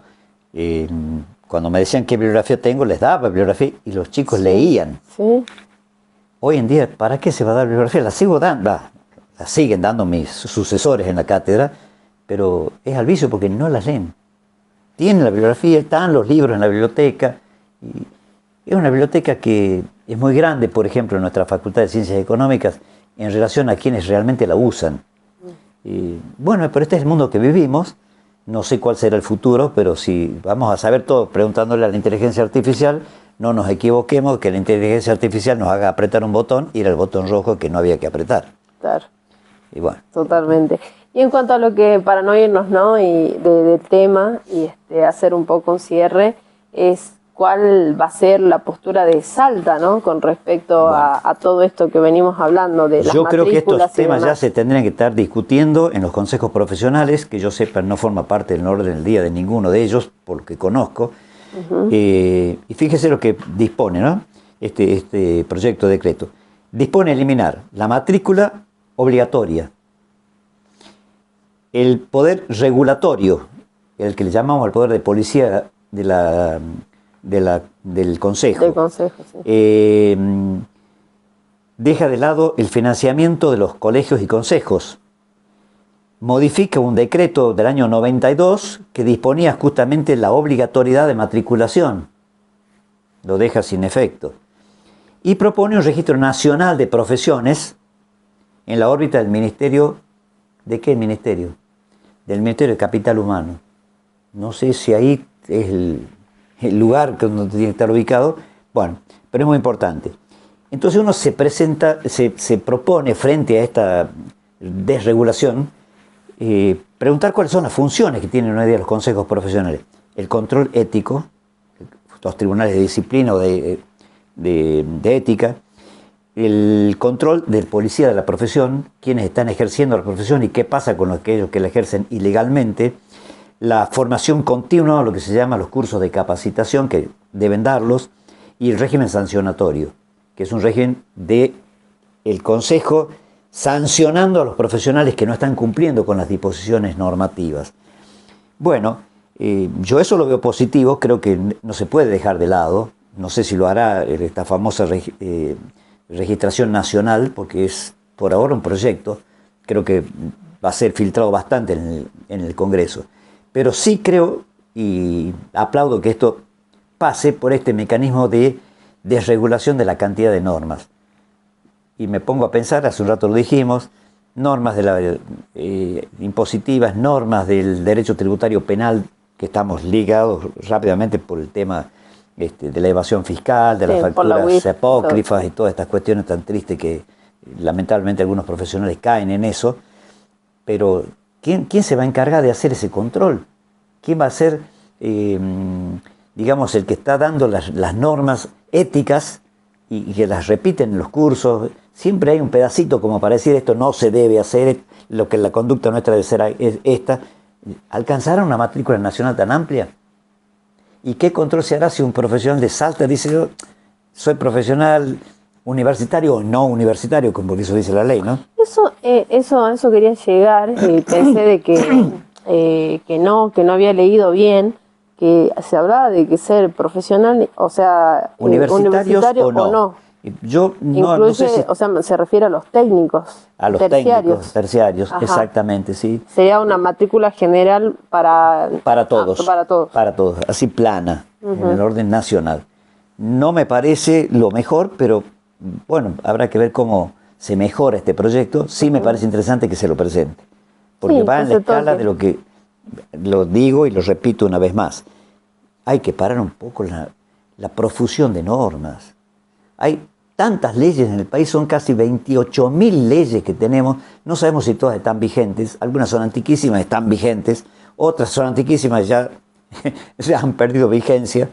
Cuando me decían qué bibliografía tengo, les daba bibliografía y los chicos leían. Sí. Hoy en día, ¿para qué se va a dar bibliografía? La sigo dando, la siguen dando mis sucesores en la cátedra, pero es al vicio porque no las leen. Tienen la bibliografía, están los libros en la biblioteca. Y es una biblioteca que es muy grande, por ejemplo, en nuestra Facultad de Ciencias Económicas, en relación a quienes realmente la usan. Y, bueno, pero este es el mundo que vivimos. No sé cuál será el futuro, pero si vamos a saber todo preguntándole a la inteligencia artificial, no nos equivoquemos que la inteligencia artificial nos haga apretar un botón y era el botón rojo que no había que apretar. Claro. Y bueno. Totalmente. Y en cuanto a lo que, para no irnos, ¿no? Y del tema y hacer un poco un cierre, es cuál va a ser la postura de Salta, ¿no? Con respecto a todo esto que venimos hablando de las matrículas. Yo creo que estos temas ya se tendrían que estar discutiendo en los consejos profesionales, que yo sepa no forma parte del orden del día de ninguno de ellos, por lo que conozco. Y fíjese lo que dispone, ¿no? Este proyecto de decreto. Dispone eliminar la matrícula obligatoria, el poder regulatorio, el que le llamamos el poder de policía del Consejo. Del Consejo, sí. Deja de lado el financiamiento de los colegios y consejos. Modifica un decreto del año 92 que disponía justamente la obligatoriedad de matriculación. Lo deja sin efecto. Y propone un registro nacional de profesiones en la órbita del Ministerio. ¿De qué ministerio? Del Ministerio de Capital Humano. No sé si ahí es el lugar donde tiene que estar ubicado. Bueno, pero es muy importante. Entonces uno se presenta, se propone frente a esta desregulación, preguntar cuáles son las funciones que tienen hoy día los consejos profesionales. El control ético, los tribunales de disciplina o de ética, el control del policía de la profesión, quienes están ejerciendo la profesión y qué pasa con aquellos que la ejercen ilegalmente, la formación continua, lo que se llama los cursos de capacitación que deben darlos, y el régimen sancionatorio, que es un régimen del Consejo sancionando a los profesionales que no están cumpliendo con las disposiciones normativas. Bueno, yo eso lo veo positivo, creo que no se puede dejar de lado, no sé si lo hará esta famosa registración nacional, porque es por ahora un proyecto, creo que va a ser filtrado bastante en el Congreso, pero sí creo y aplaudo que esto pase por este mecanismo de desregulación de la cantidad de normas. Y me pongo a pensar, hace un rato lo dijimos, normas impositivas, normas del derecho tributario penal, que estamos ligados rápidamente por el tema de la evasión fiscal, de las facturas apócrifas y todas estas cuestiones tan tristes que lamentablemente algunos profesionales caen en eso. Pero ¿quién se va a encargar de hacer ese control? ¿Quién va a ser, digamos, el que está dando las normas éticas y que las repiten en los cursos? Siempre hay un pedacito como para decir esto no se debe hacer, lo que la conducta nuestra debe ser esta. ¿Alcanzará una matrícula nacional tan amplia? ¿Y qué control se hará si un profesional de Salta dice yo soy profesional universitario o no universitario, como eso dice la ley, ¿no? Eso quería llegar y pensé de que no había leído bien, que se hablaba de que ser profesional, o sea, universitario o no. Yo incluye, no sé si, o sea, se refiere a los técnicos. A los técnicos terciarios, ajá, exactamente, sí. Sería una matrícula general para todos. Para todos, así plana, en el orden nacional. No me parece lo mejor, pero bueno, habrá que ver cómo se mejora este proyecto. Sí me parece interesante que se lo presente, porque va en la escala de lo que, lo digo y lo repito una vez más, hay que parar un poco la profusión de normas. Hay tantas leyes en el país, son casi 28.000 leyes que tenemos, no sabemos si todas están vigentes, algunas son antiquísimas, están vigentes, otras son antiquísimas, ya han perdido vigencia,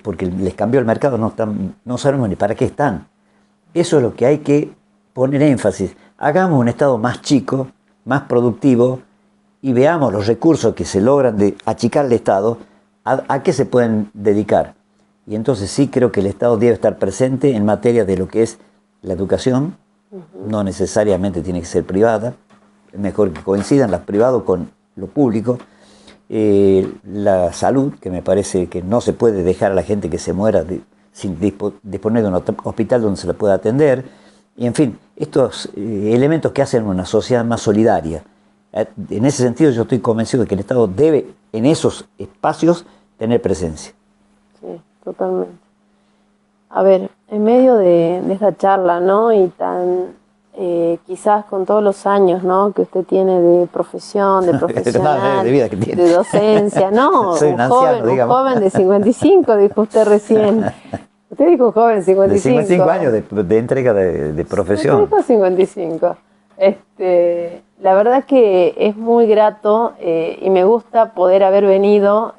porque les cambió el mercado, no sabemos ni para qué están. Eso es lo que hay que poner énfasis. Hagamos un Estado más chico, más productivo, y veamos los recursos que se logran de achicar el Estado, a qué se pueden dedicar. Y entonces sí creo que el Estado debe estar presente en materia de lo que es la educación, no necesariamente tiene que ser privada, es mejor que coincidan las privadas con lo público, la salud, que me parece que no se puede dejar a la gente que se muera sin disponer de un hospital donde se la pueda atender, y en fin, estos elementos que hacen una sociedad más solidaria. En ese sentido yo estoy convencido de que el Estado debe en esos espacios tener presencia. Sí, totalmente. A ver, en medio de esta charla, ¿no? Y tan, quizás con todos los años, ¿no? Que usted tiene de profesión, de profesional, de vida que tiene. De docencia, ¿no? Soy un joven de 55, dijo usted recién. Usted dijo joven, 55. De 55 años de entrega de profesión. Usted dijo 55. La verdad que es muy grato y me gusta poder haber venido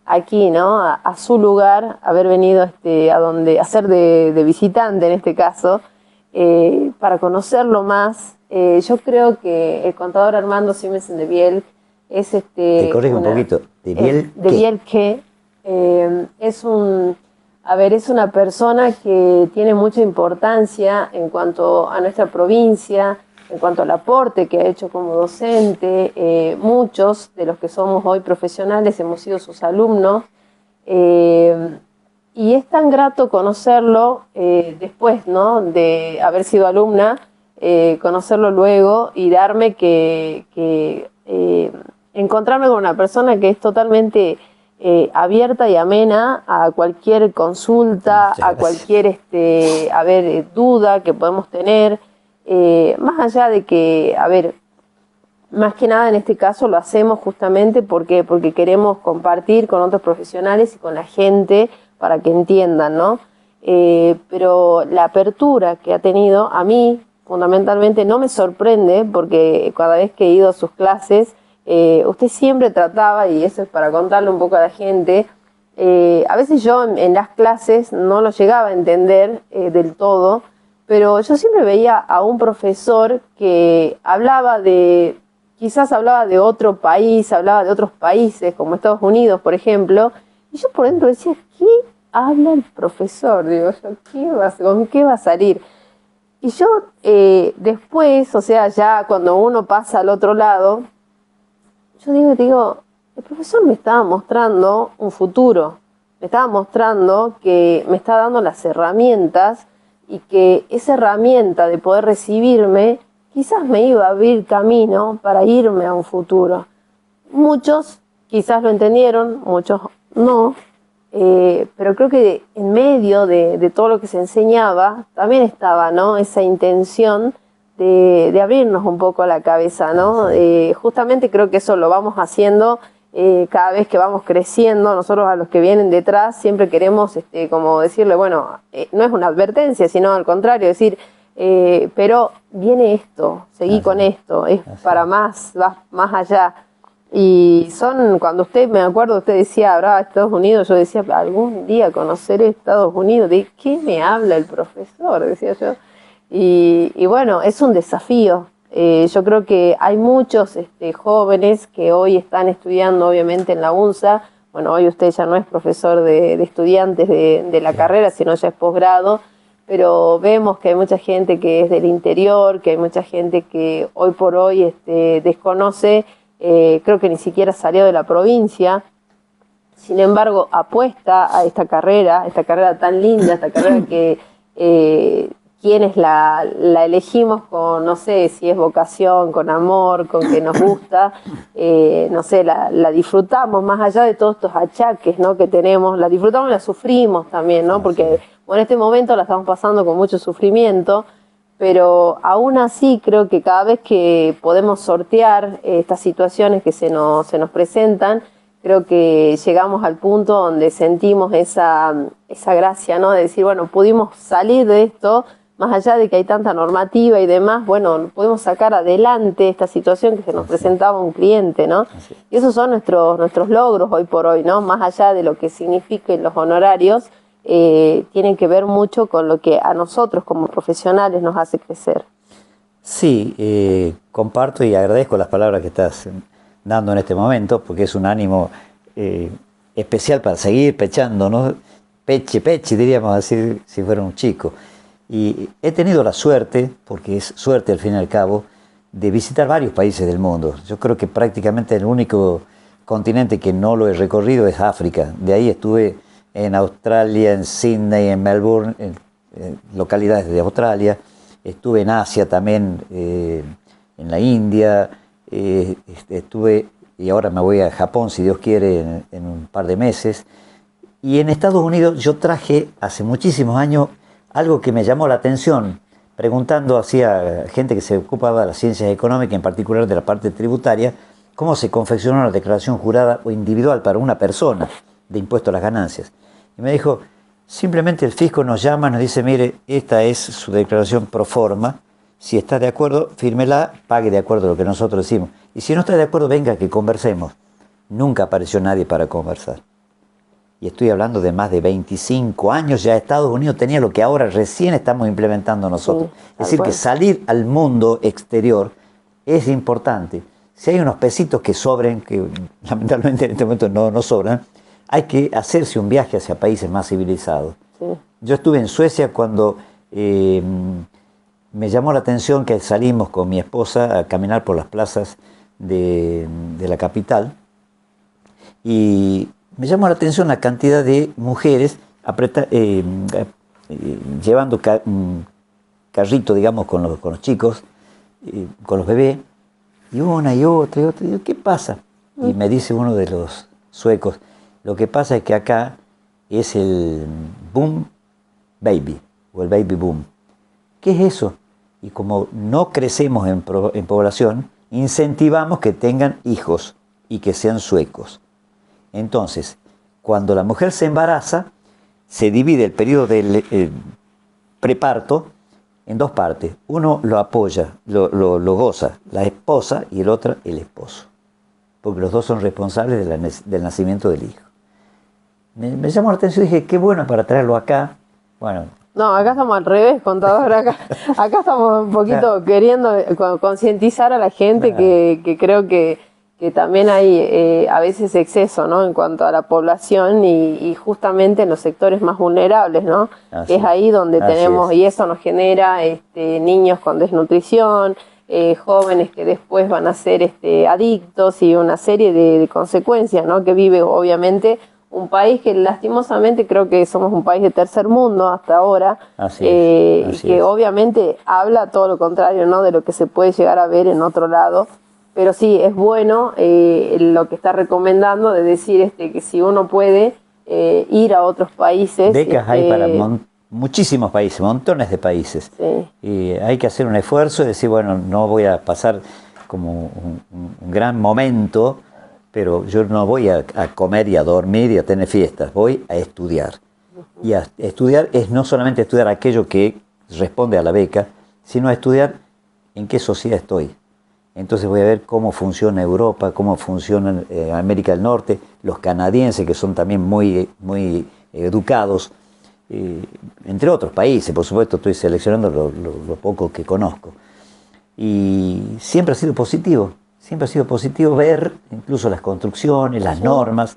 aquí, ¿no? A su lugar, haber venido a ser de visitante en este caso, para conocerlo más. Yo creo que el contador Armando Siemens de Biel es Te corrijo un poquito. ¿De Biel de Biel qué? Es es una persona que tiene mucha importancia en cuanto a nuestra provincia, en cuanto al aporte que ha hecho como docente. Muchos de los que somos hoy profesionales hemos sido sus alumnos. Y es tan grato conocerlo después, ¿no? De haber sido alumna, conocerlo luego y darme encontrarme con una persona que es totalmente abierta y amena a cualquier consulta, a cualquier duda que podemos tener, más allá de que, más que nada en este caso lo hacemos justamente porque queremos compartir con otros profesionales y con la gente para que entiendan, ¿no? Pero la apertura que ha tenido a mí fundamentalmente no me sorprende, porque cada vez que he ido a sus clases usted siempre trataba, y eso es para contarle un poco a la gente, a veces yo en las clases no lo llegaba a entender del todo, pero yo siempre veía a un profesor que quizás hablaba de otro país, hablaba de otros países, como Estados Unidos, por ejemplo, y yo por dentro decía, ¿qué habla el profesor? Digo yo, ¿con qué va a salir? Y yo después, o sea, ya cuando uno pasa al otro lado, yo digo, el profesor me estaba mostrando un futuro, me estaba mostrando que me estaba dando las herramientas y que esa herramienta de poder recibirme quizás me iba a abrir camino para irme a un futuro. Muchos quizás lo entendieron, muchos no, pero creo que en medio de todo lo que se enseñaba también estaba, ¿no?, esa intención de abrirnos un poco la cabeza, ¿no? Justamente creo que eso lo vamos haciendo cada vez que vamos creciendo. Nosotros, a los que vienen detrás, siempre queremos como decirle, bueno, no es una advertencia, sino al contrario, decir, pero viene esto, seguí con esto, es para más, va más allá. Y cuando me acuerdo, usted decía, hablaba de Estados Unidos, yo decía, algún día conoceré Estados Unidos. ¿De qué me habla el profesor?, decía yo. Y bueno, es un desafío. Yo creo que hay muchos jóvenes que hoy están estudiando, obviamente, en la UNSA. Bueno, hoy usted ya no es profesor de estudiantes de la carrera, sino ya es posgrado, pero vemos que hay mucha gente que es del interior, que hay mucha gente que hoy por hoy desconoce, creo que ni siquiera salió de la provincia. Sin embargo, apuesta a esta carrera tan linda, esta carrera que quienes la elegimos con, no sé si es vocación, con amor, con que nos gusta, no sé, la disfrutamos más allá de todos estos achaques, ¿no?, que tenemos, la disfrutamos y la sufrimos también, ¿no?, porque bueno, en este momento la estamos pasando con mucho sufrimiento, pero aún así creo que cada vez que podemos sortear estas situaciones que se nos presentan, creo que llegamos al punto donde sentimos esa gracia, ¿no?, de decir, bueno, pudimos salir de esto, más allá de que hay tanta normativa y demás, bueno, podemos sacar adelante esta situación que se nos presentaba un cliente, ¿no? Y esos son nuestros logros hoy por hoy, ¿no? Más allá de lo que signifiquen los honorarios, tienen que ver mucho con lo que a nosotros como profesionales nos hace crecer. Sí, comparto y agradezco las palabras que estás dando en este momento, porque es un ánimo especial para seguir pechando, ¿no? Peche, diríamos así, si fuera un chico. Y he tenido la suerte, porque es suerte al fin y al cabo, de visitar varios países del mundo. Yo creo que prácticamente el único continente que no lo he recorrido es África. De ahí estuve en Australia, en Sydney, en Melbourne, en localidades de Australia. Estuve en Asia también, en la India. Estuve, y ahora me voy a Japón, si Dios quiere, en un par de meses. Y en Estados Unidos yo traje hace muchísimos años algo que me llamó la atención, preguntando hacia gente que se ocupaba de las ciencias económicas, en particular de la parte tributaria, cómo se confeccionó una declaración jurada o individual para una persona de impuesto a las ganancias. Y me dijo, simplemente el fisco nos llama, nos dice, mire, esta es su declaración pro forma, Si está de acuerdo, fírmela, pague de acuerdo a lo que nosotros decimos. Y si no está de acuerdo, venga que conversemos. Nunca apareció nadie para conversar. Y estoy hablando de más de 25 años, ya Estados Unidos tenía lo que ahora recién estamos implementando nosotros. Sí, es decir, que salir al mundo exterior es importante. Si hay unos pesitos que sobren, que lamentablemente en este momento no sobran, hay que hacerse un viaje hacia países más civilizados. Sí. Yo estuve en Suecia cuando me llamó la atención que salimos con mi esposa a caminar por las plazas de la capital y me llamó la atención la cantidad de mujeres llevando un carrito, digamos, con los chicos, con los bebés, y una y otra y otra. Y yo, ¿qué pasa? Y me dice uno de los suecos, lo que pasa es que acá es el boom baby, o el baby boom. ¿Qué es eso? Y como no crecemos en población, incentivamos que tengan hijos y que sean suecos. Entonces, cuando la mujer se embaraza, se divide el periodo del preparto en dos partes. Uno lo apoya, lo goza la esposa y el otro el esposo. Porque los dos son responsables del nacimiento del hijo. Me llamó la atención y dije, qué bueno para traerlo acá. Bueno. No, acá estamos al revés, contador. Acá estamos un poquito queriendo concientizar a la gente que creo que también hay a veces exceso, ¿no? En cuanto a la población y justamente en los sectores más vulnerables, ¿no? Que es ahí donde tenemos, y eso nos genera niños con desnutrición, jóvenes que después van a ser adictos y una serie de consecuencias, ¿no? Que vive obviamente un país que lastimosamente creo que somos un país de tercer mundo hasta ahora, que obviamente habla todo lo contrario, ¿no? De lo que se puede llegar a ver en otro lado. Pero sí, es bueno lo que está recomendando de decir que si uno puede ir a otros países. Becas hay para muchísimos países, montones de países. Sí. Y hay que hacer un esfuerzo y decir, bueno, no voy a pasar como un gran momento, pero yo no voy a comer y a dormir y a tener fiestas, voy a estudiar. Y a estudiar es no solamente estudiar aquello que responde a la beca, sino a estudiar en qué sociedad estoy. Entonces voy a ver cómo funciona Europa, cómo funciona América del Norte, los canadienses que son también muy educados, entre otros países, por supuesto estoy seleccionando lo poco que conozco. Y siempre ha sido positivo ver incluso las construcciones, las normas.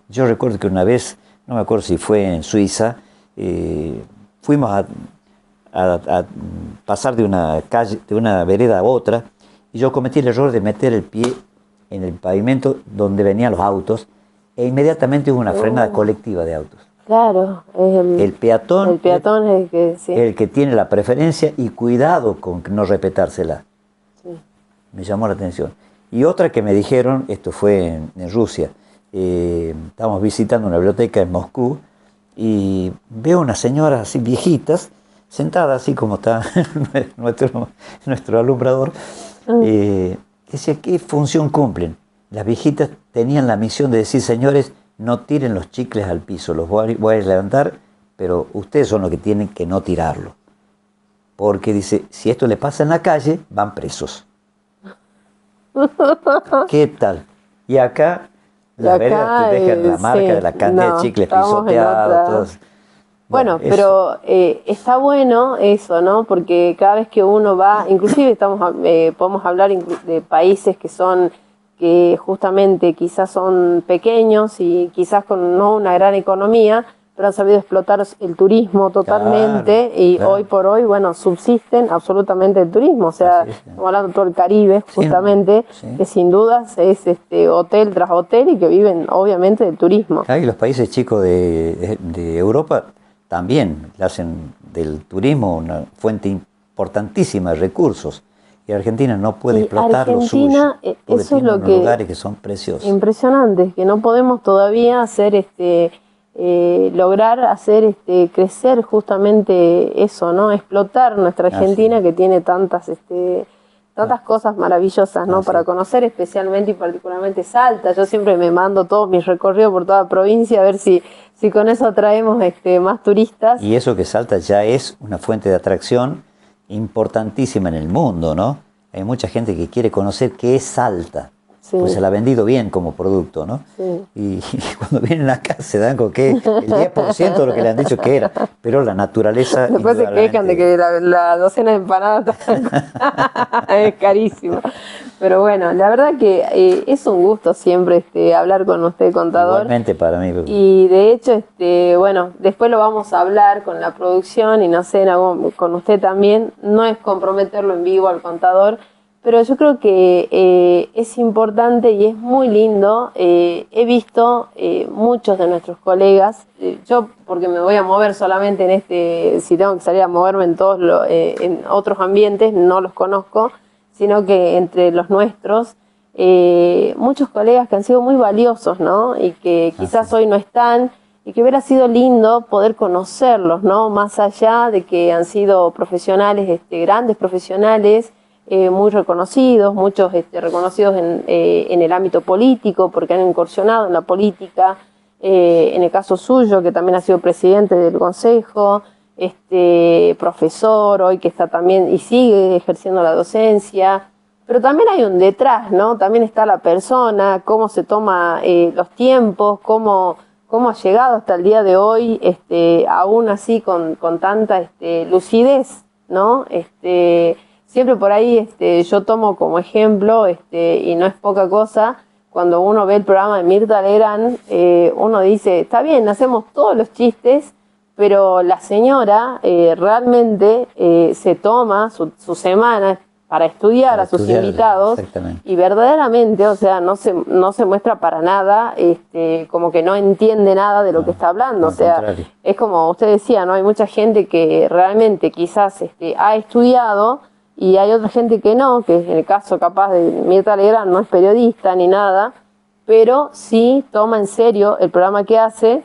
Yo recuerdo que una vez, no me acuerdo si fue en Suiza, fuimos a pasar de una calle, de una vereda a otra, y yo cometí el error de meter el pie en el pavimento donde venían los autos, e inmediatamente hubo una frenada colectiva de autos. Claro, el peatón es el que tiene la preferencia, y cuidado con no respetársela. Sí. Me llamó la atención. Y otra que me dijeron, esto fue en Rusia, estábamos visitando una biblioteca en Moscú, y veo unas señoras así viejitas, sentada así como está nuestro alumbrador, decía, ¿qué función cumplen? Las viejitas tenían la misión de decir, señores, no tiren los chicles al piso, los voy a levantar, pero ustedes son los que tienen que no tirarlo. Porque dice, si esto le pasa en la calle, van presos. ¿Qué tal? Y acá, la vereda te dejan la marca de la cantidad de chicles pisoteados. Bueno, pero está bueno eso, ¿no? Porque cada vez que uno va, inclusive podemos hablar de países que justamente quizás son pequeños y quizás con no una gran economía, pero han sabido explotar el turismo totalmente, claro. Hoy por hoy, bueno, subsisten absolutamente el turismo. O sea, estamos hablando de todo el Caribe, justamente, que sin dudas es hotel tras hotel y que viven obviamente del turismo. Y los países chicos de Europa también hacen del turismo una fuente importantísima de recursos. Y Argentina no puede explotar lo suyo, porque eso tiene es unos lugares que son preciosos. Impresionante, que no podemos todavía hacer lograr hacer crecer justamente eso, ¿no? Explotar nuestra Argentina, que tiene tantas cosas maravillosas, ¿no? Para conocer, especialmente y particularmente Salta. Yo siempre me mando todos mis recorridos por toda la provincia a ver si con eso traemos más turistas. Y eso que Salta ya es una fuente de atracción importantísima en el mundo, ¿no? Hay mucha gente que quiere conocer qué es Salta. Sí. Pues se la ha vendido bien como producto, ¿no? Sí. Y cuando vienen acá se dan con que el 10% de lo que le han dicho que era, pero la naturaleza... Después se quejan de que la docena de empanadas es carísima. Pero bueno, la verdad que es un gusto siempre hablar con usted, contador. Igualmente para mí. Y de hecho, bueno, después lo vamos a hablar con la producción y no sé, con usted también. No es comprometerlo en vivo al contador, pero yo creo que es importante y es muy lindo. He visto muchos de nuestros colegas, yo porque me voy a mover solamente si tengo que salir a moverme en otros ambientes, no los conozco, sino que entre los nuestros, muchos colegas que han sido muy valiosos, ¿no? Y que quizás hoy no están, y que hubiera sido lindo poder conocerlos, ¿no? Más allá de que han sido profesionales, grandes profesionales, muy reconocidos, muchos reconocidos en el ámbito político porque han incursionado en la política, en el caso suyo que también ha sido presidente del consejo, profesor hoy que está también y sigue ejerciendo la docencia, pero también hay un detrás, ¿no? También está la persona, cómo se toma los tiempos, cómo ha llegado hasta el día de hoy, aún así con tanta lucidez, ¿no? Siempre por ahí yo tomo como ejemplo, y no es poca cosa, cuando uno ve el programa de Mirta Legrand, uno dice, está bien, hacemos todos los chistes, pero la señora realmente se toma su semana para estudiar a sus invitados y verdaderamente, o sea, no se muestra para nada, como que no entiende nada de lo que está hablando. O sea, es como usted decía, ¿no? Hay mucha gente que realmente quizás ha estudiado, y hay otra gente que no, que en el caso capaz de Mirta Legrand no es periodista ni nada, pero sí toma en serio el programa que hace,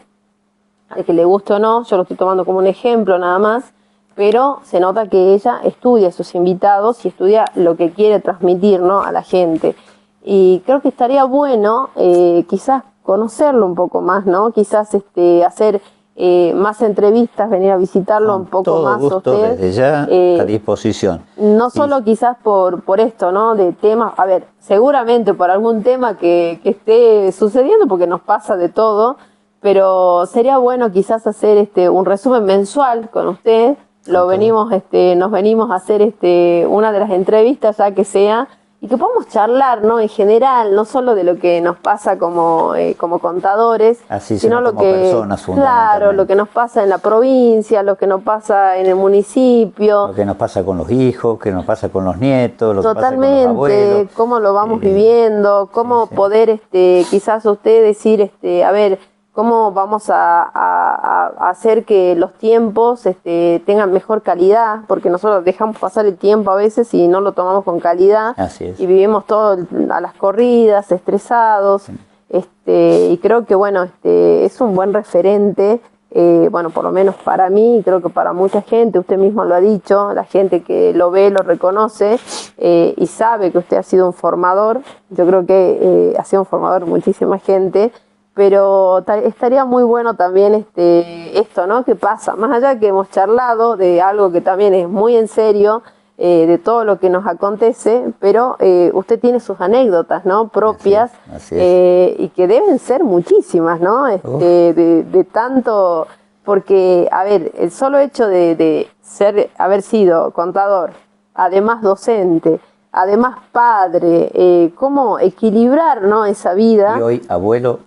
al que le guste o no, yo lo estoy tomando como un ejemplo nada más, pero se nota que ella estudia a sus invitados y estudia lo que quiere transmitir, ¿no? A la gente. Y creo que estaría bueno quizás conocerlo un poco más, ¿no? Quizás hacer... más entrevistas, venir a visitarlo un poco todo más gusto, a usted. Desde ya a disposición. No solo quizás por esto, ¿no? De temas, a ver, seguramente por algún tema que esté sucediendo, porque nos pasa de todo, pero sería bueno quizás hacer un resumen mensual con usted. Nos venimos a hacer una de las entrevistas ya que sea, y que podamos charlar, ¿no? En general, no solo de lo que nos pasa como contadores, sino lo que, personas, claro, lo que nos pasa en la provincia, lo que nos pasa en el municipio. Lo que nos pasa con los hijos, que nos pasa con los nietos, lo totalmente, que pasa con los abuelos. Cómo lo vamos viviendo, cómo poder quizás usted decir, a ver, cómo vamos a hacer que los tiempos tengan mejor calidad, porque nosotros dejamos pasar el tiempo a veces y no lo tomamos con calidad. Así es. Y vivimos todo a las corridas, estresados. Sí. Y creo que bueno, es un buen referente, bueno, por lo menos para mí, y creo que para mucha gente, usted mismo lo ha dicho, la gente que lo ve, lo reconoce y sabe que usted ha sido un formador. Yo creo que ha sido un formador de muchísima gente. Pero estaría muy bueno también esto, ¿no? ¿Qué pasa? Más allá que hemos charlado de algo que también es muy en serio, de todo lo que nos acontece, pero usted tiene sus anécdotas, ¿no? Propias, así es. Y que deben ser muchísimas, ¿no? De tanto, porque, a ver, el solo hecho de haber sido contador, además docente, además padre, cómo equilibrar, ¿no? Esa vida. Y hoy abuelo.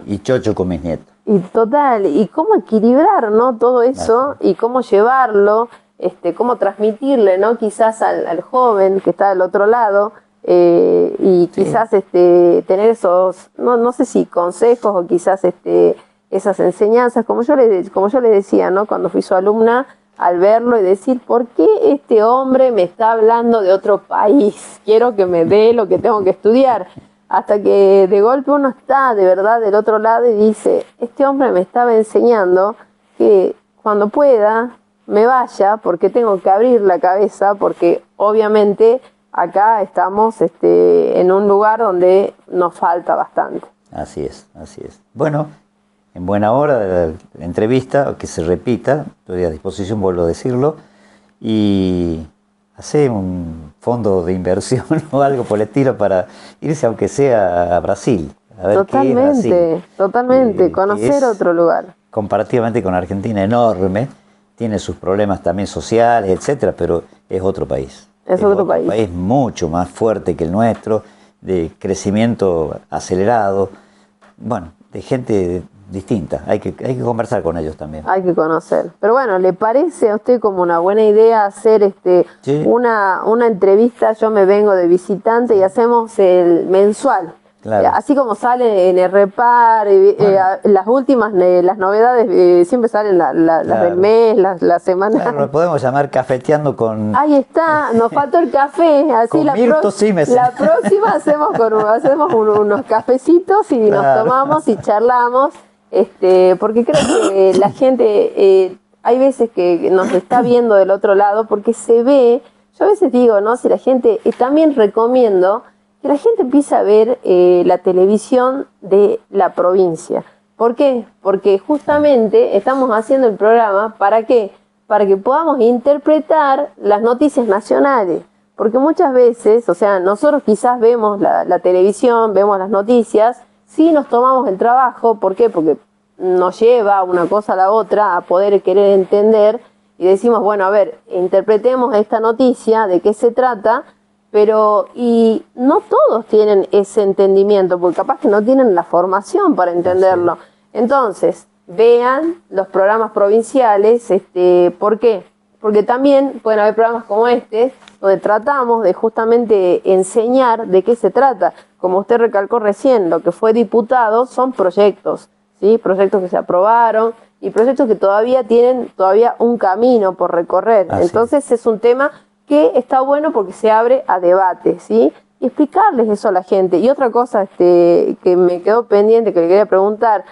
Y chocho con mis nietos. Y total, y cómo equilibrar, ¿no? Todo eso, y cómo llevarlo, cómo transmitirle, ¿no? Quizás al joven que está del otro lado, y quizás tener esos, no sé si consejos o quizás esas enseñanzas, como yo le decía, ¿no? Cuando fui su alumna, al verlo y decir, ¿por qué este hombre me está hablando de otro país? Quiero que me dé lo que tengo que estudiar. Hasta que de golpe uno está de verdad del otro lado y dice, este hombre me estaba enseñando que cuando pueda me vaya, porque tengo que abrir la cabeza, porque obviamente acá estamos en un lugar donde nos falta bastante. Así es, así es. Bueno, en buena hora de la entrevista, que se repita, estoy a disposición, vuelvo a decirlo, y hacer un fondo de inversión o algo por el estilo para irse aunque sea a Brasil. A ver qué es Brasil. Totalmente, conocer otro lugar. Comparativamente con Argentina, enorme, tiene sus problemas también sociales, etcétera, pero es otro país. Es otro país. País mucho más fuerte que el nuestro, de crecimiento acelerado, bueno, de gente distinta. Hay que conversar con ellos también. Hay que conocer. Pero bueno, ¿le parece a usted como una buena idea hacer sí, una entrevista? Yo me vengo de visitante y hacemos el mensual. Claro. Así como sale en el Repar, las últimas, las novedades, siempre salen las claro, del mes, las semanas. Claro, lo podemos llamar Cafeteando con... Ahí está, nos faltó el café. Así con Mirto Simes. La próxima hacemos unos cafecitos y nos tomamos y charlamos, porque creo que la gente, hay veces que nos está viendo del otro lado, porque se ve, yo a veces digo, ¿no? Si la gente, también recomiendo que la gente empiece a ver la televisión de la provincia. ¿Por qué? Porque justamente estamos haciendo el programa, ¿para qué? Para que podamos interpretar las noticias nacionales. Porque muchas veces, o sea, nosotros quizás vemos la televisión, vemos las noticias, sí nos tomamos el trabajo, ¿por qué? Porque nos lleva una cosa a la otra a poder querer entender y decimos, bueno, a ver, interpretemos esta noticia, de qué se trata, pero y no todos tienen ese entendimiento, porque capaz que no tienen la formación para entenderlo. Entonces, vean los programas provinciales, ¿por qué? Porque también pueden haber programas como este, donde tratamos de justamente enseñar de qué se trata. Como usted recalcó recién, lo que fue diputado son proyectos, ¿sí? Proyectos que se aprobaron y proyectos que todavía tienen un camino por recorrer. Entonces es un tema que está bueno porque se abre a debate, ¿sí? Y explicarles eso a la gente. Y otra cosa que me quedó pendiente, que le quería preguntar,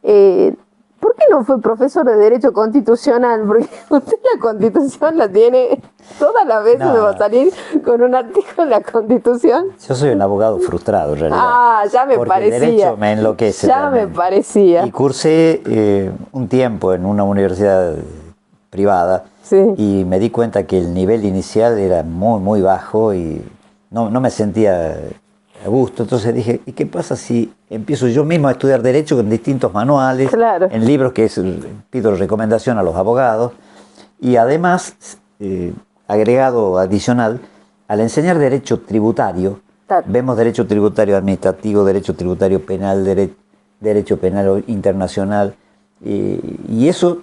¿por qué no fue profesor de Derecho Constitucional? Porque usted la Constitución la tiene todas las veces, me va a salir con un artículo en la Constitución. Yo soy un abogado frustrado, en realidad. Ah, ya me parecía. El derecho me enloquece. Ya realmente me parecía. Y cursé un tiempo en una universidad privada, sí, y me di cuenta que el nivel inicial era muy, muy bajo y no me sentía a gusto. Entonces dije, ¿y qué pasa si empiezo yo mismo a estudiar Derecho con distintos manuales, claro, en libros que pido recomendación a los abogados? Y además, agregado adicional, al enseñar Derecho Tributario, claro, vemos Derecho Tributario Administrativo, Derecho Tributario Penal, Derecho Penal Internacional, y eso,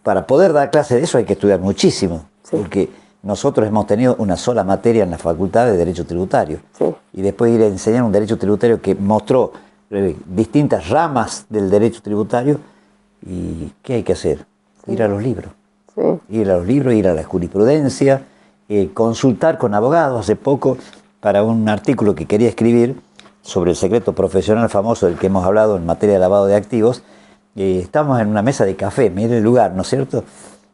para poder dar clase de eso hay que estudiar muchísimo, sí, porque nosotros hemos tenido una sola materia en la facultad de Derecho Tributario, sí, y después ir a enseñar un Derecho Tributario que mostró distintas ramas del Derecho Tributario. ¿Y qué hay que hacer? Sí. Ir a los libros, sí, ir a los libros, ir a la jurisprudencia, consultar con abogados. Hace poco, para un artículo que quería escribir sobre el secreto profesional famoso del que hemos hablado en materia de lavado de activos, estábamos en una mesa de café, mire el lugar, ¿no es cierto?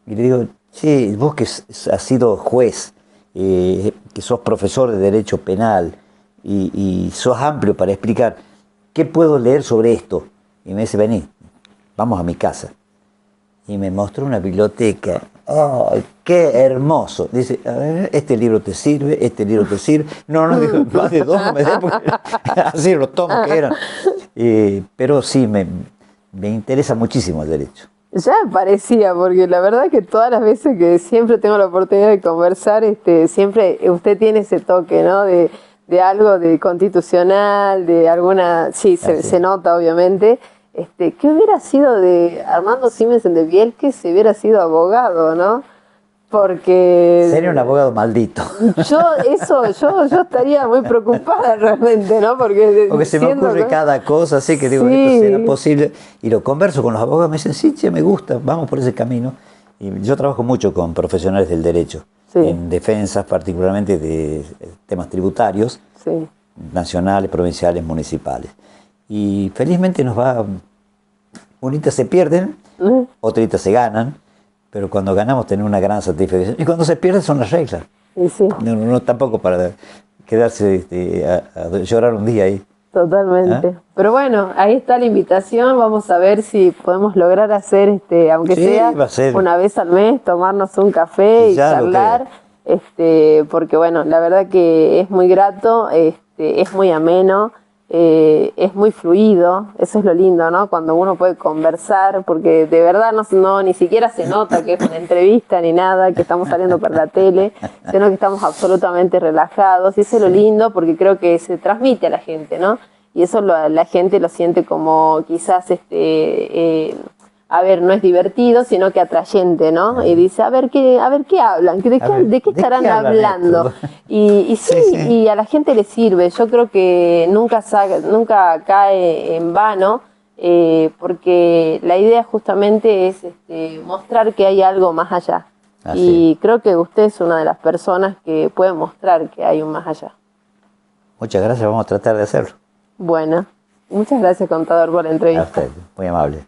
Y le digo, che, vos que has sido juez, que sos profesor de Derecho Penal y sos amplio para explicar, ¿qué puedo leer sobre esto? Y me dice, vení, vamos a mi casa. Y me mostró una biblioteca. ¡Oh, qué hermoso! Dice, a ver, este libro te sirve, este libro te sirve. No, dijo, más de dos no me dé, porque así los tomos que eran. Pero sí, me interesa muchísimo el derecho. Ya me parecía, porque la verdad que todas las veces que siempre tengo la oportunidad de conversar, siempre usted tiene ese toque, ¿no? De algo de constitucional, de alguna... Sí, se nota, obviamente. ¿Qué hubiera sido de Armando Simes de Vielque si hubiera sido abogado, no? Porque... Sería un abogado maldito. Yo estaría muy preocupada realmente, ¿no? Porque se me ocurre cada cosa, así que digo, sí, esto será posible. Y lo converso con los abogados, me dicen, sí, che, me gusta, vamos por ese camino. Y yo trabajo mucho con profesionales del derecho, sí, en defensas particularmente de temas tributarios, sí, nacionales, provinciales, municipales. Y felizmente nos va, unitas se pierden, otritas se ganan, pero cuando ganamos tenemos una gran satisfacción. Y cuando se pierde son las reglas. Sí. No tampoco para quedarse a llorar un día ahí. Totalmente. ¿Eh? Pero bueno, ahí está la invitación. Vamos a ver si podemos lograr hacer, aunque Sí, sea va a ser. una vez al mes, tomarnos un café y Ya lo charlar. Porque bueno, la verdad que es muy grato, es muy ameno, es muy fluido. Eso es lo lindo, ¿no? Cuando uno puede conversar, porque de verdad ni siquiera se nota que es una entrevista ni nada, que estamos saliendo por la tele, sino que estamos absolutamente relajados. Y eso es lo lindo, porque creo que se transmite a la gente, ¿no? Y eso la gente lo siente como quizás, a ver, no es divertido, sino que atrayente, ¿no? Y dice, a ver qué hablan, de qué estarán hablando. Y sí, y a la gente le sirve. Yo creo que nunca cae en vano, porque la idea justamente es mostrar que hay algo más allá. Y creo que usted es una de las personas que puede mostrar que hay un más allá. Muchas gracias, vamos a tratar de hacerlo. Bueno, muchas gracias, contador, por la entrevista. Muy amable.